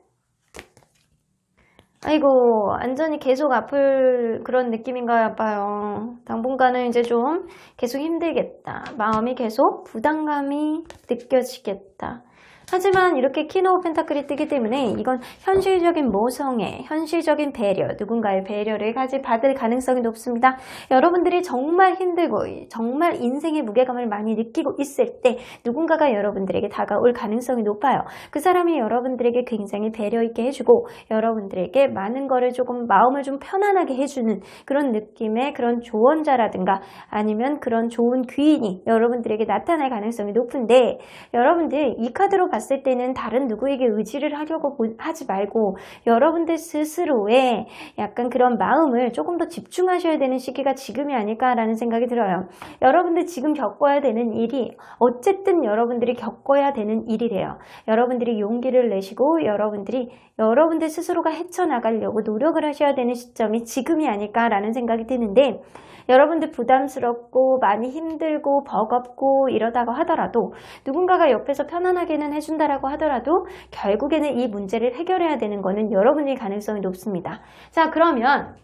아이고 완전히 계속 아플 그런 느낌인가 봐요. 당분간은 이제 좀 계속 힘들겠다. 마음이 계속 부담감이 느껴지겠다. 하지만 이렇게 퀸 오브 펜타클이 뜨기 때문에 이건 현실적인 모성애, 현실적인 배려, 누군가의 배려를 받을 가능성이 높습니다. 여러분들이 정말 힘들고 정말 인생의 무게감을 많이 느끼고 있을 때 누군가가 여러분들에게 다가올 가능성이 높아요. 그 사람이 여러분들에게 굉장히 배려 있게 해주고 여러분들에게 많은 거를 조금 마음을 좀 편안하게 해주는 그런 느낌의 그런 조언자라든가 아니면 그런 좋은 귀인이 여러분들에게 나타날 가능성이 높은데, 여러분들 이 카드로 봤을 때는 다른 누구에게 의지를 하려고 하지 말고 여러분들 스스로의 약간 그런 마음을 조금 더 집중하셔야 되는 시기가 지금이 아닐까라는 생각이 들어요. 여러분들 지금 겪어야 되는 일이 어쨌든 여러분들이 겪어야 되는 일이래요. 여러분들이 용기를 내시고 여러분들 스스로가 헤쳐나가려고 노력을 하셔야 되는 시점이 지금이 아닐까라는 생각이 드는데, 여러분들 부담스럽고 많이 힘들고 버겁고 이러다고 하더라도 누군가가 옆에서 편안하게는 해준다라고 하더라도 결국에는 이 문제를 해결해야 되는 거는 여러분의 가능성이 높습니다. 자, 그러면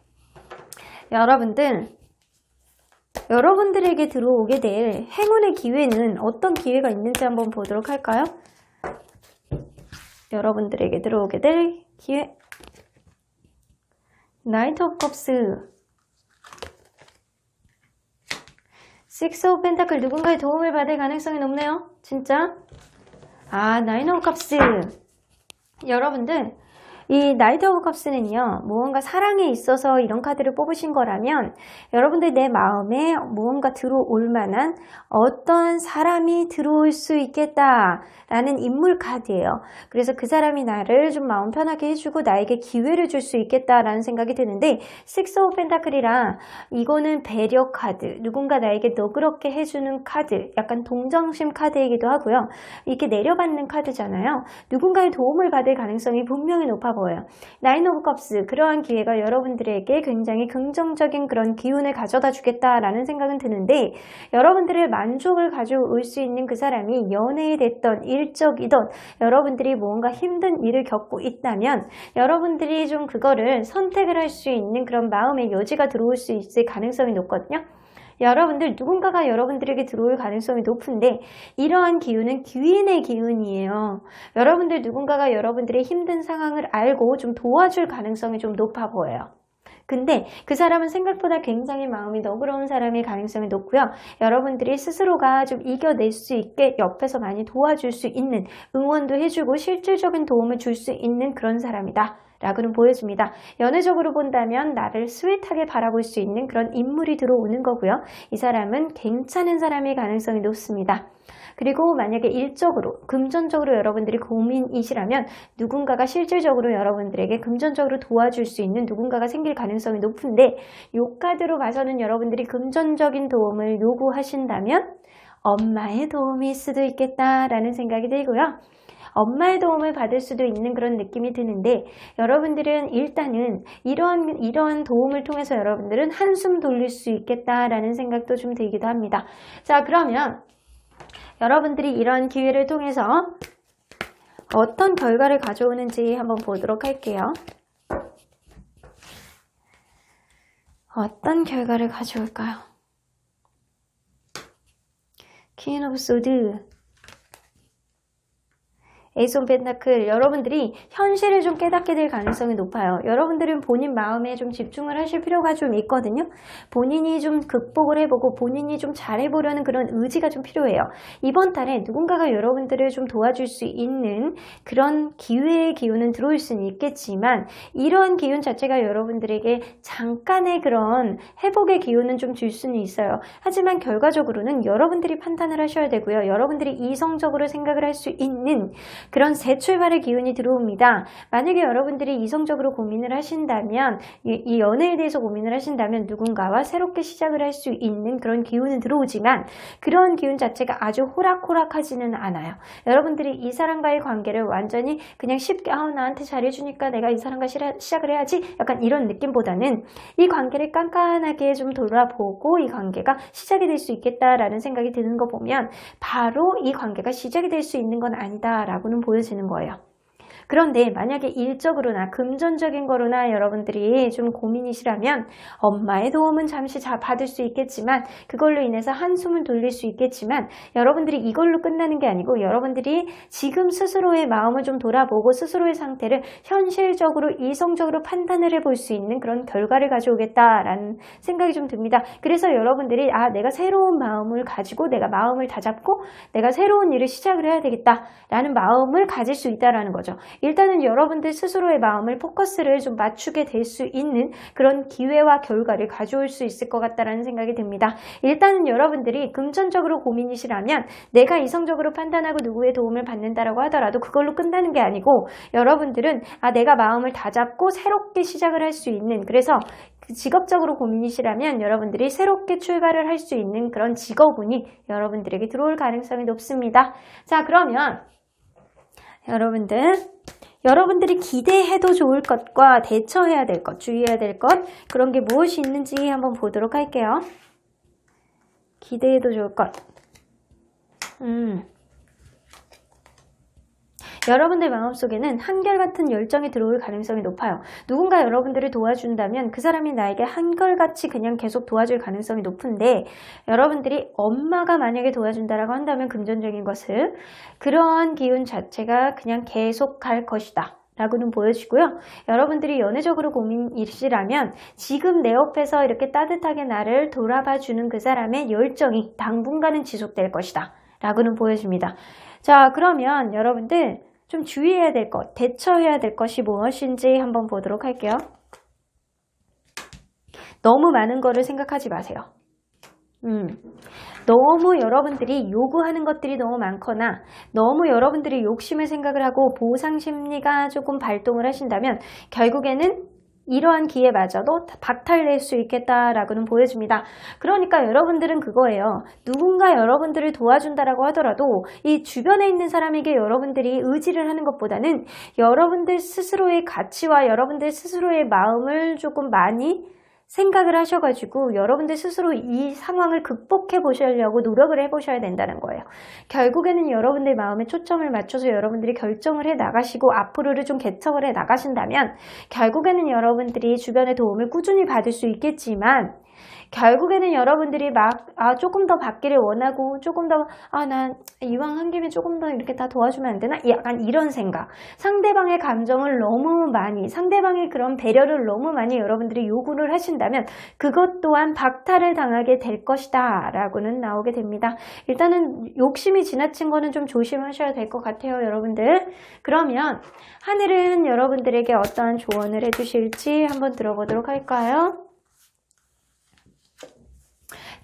여러분들에게 들어오게 될 행운의 기회는 어떤 기회가 있는지 한번 보도록 할까요? 여러분들에게 들어오게 될 기회, 나이트 오브 컵스, 식스 오브 펜타클. 누군가의 도움을 받을 가능성이 높네요. 진짜. 나인 오브 컵스. 여러분들 이 나이트 오브 컵스는요, 무언가 사랑에 있어서 이런 카드를 뽑으신 거라면 여러분들 내 마음에 무언가 들어올 만한 어떤 사람이 들어올 수 있겠다 라는 인물 카드예요. 그래서 그 사람이 나를 좀 마음 편하게 해주고 나에게 기회를 줄 수 있겠다라는 생각이 드는데, 식스 오브 펜타클이라 이거는 배려 카드, 누군가 나에게 너그럽게 해주는 카드, 약간 동정심 카드이기도 하고요. 이렇게 내려받는 카드잖아요. 누군가의 도움을 받을 가능성이 분명히 높아 보여요. 나인 오브 컵스, 그러한 기회가 여러분들에게 굉장히 긍정적인 그런 기운을 가져다 주겠다라는 생각은 드는데, 여러분들의 만족을 가져올 수 있는 그 사람이 연애에 됐던 일적이던 여러분들이 뭔가 힘든 일을 겪고 있다면 여러분들이 좀 그거를 선택을 할 수 있는 그런 마음의 여지가 들어올 수 있을 가능성이 높거든요. 여러분들 누군가가 여러분들에게 들어올 가능성이 높은데, 이러한 기운은 귀인의 기운이에요. 여러분들 누군가가 여러분들의 힘든 상황을 알고 좀 도와줄 가능성이 좀 높아 보여요. 근데 그 사람은 생각보다 굉장히 마음이 너그러운 사람일 가능성이 높고요. 여러분들이 스스로가 좀 이겨낼 수 있게 옆에서 많이 도와줄 수 있는, 응원도 해주고 실질적인 도움을 줄 수 있는 그런 사람이다 라고는 보여집니다. 연애적으로 본다면 나를 스윗하게 바라볼 수 있는 그런 인물이 들어오는 거고요. 이 사람은 괜찮은 사람일 가능성이 높습니다. 그리고 만약에 일적으로, 금전적으로 여러분들이 고민이시라면 누군가가 실질적으로 여러분들에게 금전적으로 도와줄 수 있는 누군가가 생길 가능성이 높은데, 이 카드로 봐서는 여러분들이 금전적인 도움을 요구하신다면 엄마의 도움일 수도 있겠다라는 생각이 들고요. 엄마의 도움을 받을 수도 있는 그런 느낌이 드는데, 여러분들은 일단은 이러한 도움을 통해서 여러분들은 한숨 돌릴 수 있겠다라는 생각도 좀 들기도 합니다. 자, 그러면 여러분들이 이런 기회를 통해서 어떤 결과를 가져오는지 한번 보도록 할게요. 어떤 결과를 가져올까요? 퀸 오브 소드, 에이스 오브 펜타클. 여러분들이 현실을 좀 깨닫게 될 가능성이 높아요. 여러분들은 본인 마음에 좀 집중을 하실 필요가 좀 있거든요. 본인이 좀 극복을 해보고 본인이 좀 잘해보려는 그런 의지가 좀 필요해요. 이번 달에 누군가가 여러분들을 좀 도와줄 수 있는 그런 기회의 기운은 들어올 수는 있겠지만, 이러한 기운 자체가 여러분들에게 잠깐의 그런 회복의 기운은 좀 줄 수는 있어요. 하지만 결과적으로는 여러분들이 판단을 하셔야 되고요. 여러분들이 이성적으로 생각을 할 수 있는 그런 새 출발의 기운이 들어옵니다. 만약에 여러분들이 이성적으로 고민을 하신다면, 이 연애에 대해서 고민을 하신다면 누군가와 새롭게 시작을 할 수 있는 그런 기운은 들어오지만, 그런 기운 자체가 아주 호락호락하지는 않아요. 여러분들이 이 사람과의 관계를 완전히 그냥 쉽게 나한테 잘해주니까 내가 이 사람과 시작을 해야지, 약간 이런 느낌보다는 이 관계를 깐깐하게 좀 돌아보고 이 관계가 시작이 될 수 있겠다라는 생각이 드는 거 보면 바로 이 관계가 시작이 될 수 있는 건 아니다 라고는 보여지는 거예요. 그런데 만약에 일적으로나 금전적인 거로나 여러분들이 좀 고민이시라면 엄마의 도움은 잠시 받을 수 있겠지만 그걸로 인해서 한숨을 돌릴 수 있겠지만 여러분들이 이걸로 끝나는 게 아니고 여러분들이 지금 스스로의 마음을 좀 돌아보고 스스로의 상태를 현실적으로 이성적으로 판단을 해볼 수 있는 그런 결과를 가져오겠다라는 생각이 좀 듭니다. 그래서 여러분들이 내가 새로운 마음을 가지고 내가 마음을 다잡고 내가 새로운 일을 시작을 해야 되겠다라는 마음을 가질 수 있다라는 거죠. 일단은 여러분들 스스로의 마음을 포커스를 좀 맞추게 될 수 있는 그런 기회와 결과를 가져올 수 있을 것 같다라는 생각이 듭니다. 일단은 여러분들이 금전적으로 고민이시라면 내가 이성적으로 판단하고 누구의 도움을 받는다라고 하더라도 그걸로 끝나는 게 아니고 여러분들은 내가 마음을 다잡고 새롭게 시작을 할 수 있는 그래서 직업적으로 고민이시라면 여러분들이 새롭게 출발을 할 수 있는 그런 직업운이 여러분들에게 들어올 가능성이 높습니다. 자, 그러면 여러분들이 기대해도 좋을 것과 대처해야 될 것, 주의해야 될 것 그런 게 무엇이 있는지 한번 보도록 할게요. 기대해도 좋을 것. 여러분들 마음속에는 한결같은 열정이 들어올 가능성이 높아요. 누군가 여러분들을 도와준다면 그 사람이 나에게 한결같이 그냥 계속 도와줄 가능성이 높은데 여러분들이 엄마가 만약에 도와준다라고 한다면 금전적인 것을 그러한 기운 자체가 그냥 계속 갈 것이다 라고는 보여지고요. 여러분들이 연애적으로 고민이시라면 지금 내 옆에서 이렇게 따뜻하게 나를 돌아봐주는 그 사람의 열정이 당분간은 지속될 것이다 라고는 보여집니다. 자, 그러면 여러분들 좀 주의해야 될 것, 대처해야 될 것이 무엇인지 한번 보도록 할게요. 너무 많은 거를 생각하지 마세요. 너무 여러분들이 요구하는 것들이 너무 많거나 너무 여러분들이 욕심을 생각을 하고 보상 심리가 조금 발동을 하신다면 결국에는 이러한 기회마저도 박탈낼 수 있겠다라고는 보여집니다. 그러니까 여러분들은 그거예요. 누군가 여러분들을 도와준다라고 하더라도 이 주변에 있는 사람에게 여러분들이 의지를 하는 것보다는 여러분들 스스로의 가치와 여러분들 스스로의 마음을 조금 많이 생각을 하셔가지고 여러분들 스스로 이 상황을 극복해 보시려고 노력을 해보셔야 된다는 거예요. 결국에는 여러분들 마음에 초점을 맞춰서 여러분들이 결정을 해 나가시고 앞으로를 좀 개척을 해 나가신다면 결국에는 여러분들이 주변의 도움을 꾸준히 받을 수 있겠지만 결국에는 여러분들이 조금 더 받기를 원하고 조금 더 난 이왕 한 김에 조금 더 이렇게 다 도와주면 안 되나? 약간 이런 생각. 상대방의 감정을 너무 많이 상대방의 그런 배려를 너무 많이 여러분들이 요구를 하신다면 그것 또한 박탈을 당하게 될 것이다 라고는 나오게 됩니다. 일단은 욕심이 지나친 거는 좀 조심하셔야 될 것 같아요, 여러분들. 그러면 하늘은 여러분들에게 어떠한 조언을 해주실지 한번 들어보도록 할까요?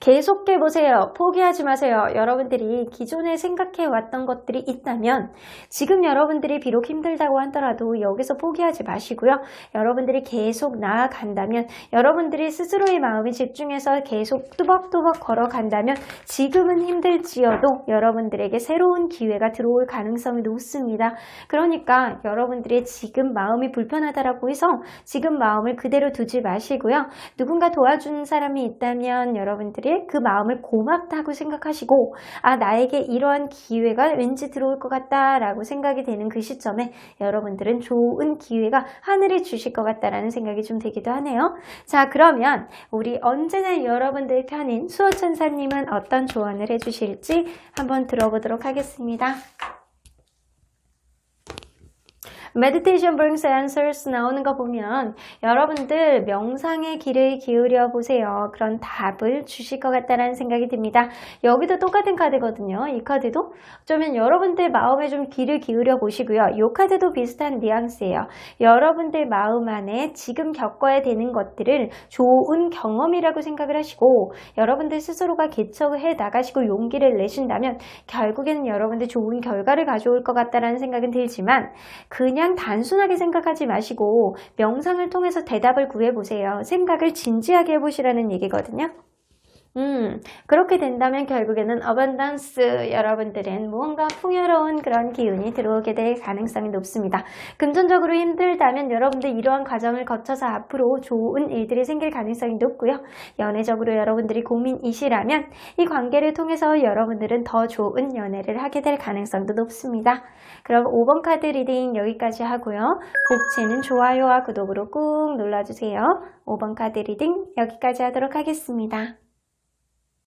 계속해보세요. 포기하지 마세요. 여러분들이 기존에 생각해왔던 것들이 있다면 지금 여러분들이 비록 힘들다고 하더라도 여기서 포기하지 마시고요. 여러분들이 계속 나아간다면 여러분들이 스스로의 마음에 집중해서 계속 뚜벅뚜벅 걸어간다면 지금은 힘들지어도 여러분들에게 새로운 기회가 들어올 가능성이 높습니다. 그러니까 여러분들이 지금 마음이 불편하다라고 해서 지금 마음을 그대로 두지 마시고요. 누군가 도와준 사람이 있다면 여러분들이 그 마음을 고맙다고 생각하시고 나에게 이러한 기회가 왠지 들어올 것 같다라고 생각이 되는 그 시점에 여러분들은 좋은 기회가 하늘이 주실 것 같다라는 생각이 좀 되기도 하네요. 자, 그러면 우리 언제나 여러분들 편인 수호천사님은 어떤 조언을 해주실지 한번 들어보도록 하겠습니다. Meditation brings answers 나오는 거 보면 여러분들 명상의 길을 기울여 보세요. 그런 답을 주실 것 같다는 생각이 듭니다. 여기도 똑같은 카드거든요. 이 카드도 어쩌면 여러분들 마음에 좀 귀를 기울여 보시고요. 이 카드도 비슷한 뉘앙스예요. 여러분들 마음 안에 지금 겪어야 되는 것들을 좋은 경험이라고 생각을 하시고 여러분들 스스로가 개척을 해 나가시고 용기를 내신다면 결국에는 여러분들 좋은 결과를 가져올 것 같다는 생각은 들지만 그냥 단순하게 생각하지 마시고 명상을 통해서 대답을 구해보세요. 생각을 진지하게 해보시라는 얘기거든요. 그렇게 된다면 결국에는 어반던스 여러분들은 무언가 풍요로운 그런 기운이 들어오게 될 가능성이 높습니다. 금전적으로 힘들다면 여러분들 이러한 과정을 거쳐서 앞으로 좋은 일들이 생길 가능성이 높고요. 연애적으로 여러분들이 고민이시라면 이 관계를 통해서 여러분들은 더 좋은 연애를 하게 될 가능성도 높습니다. 그럼 5번 카드 리딩 여기까지 하고요. 복채는 좋아요와 구독으로 꾹 눌러주세요. 5번 카드 리딩 여기까지 하도록 하겠습니다.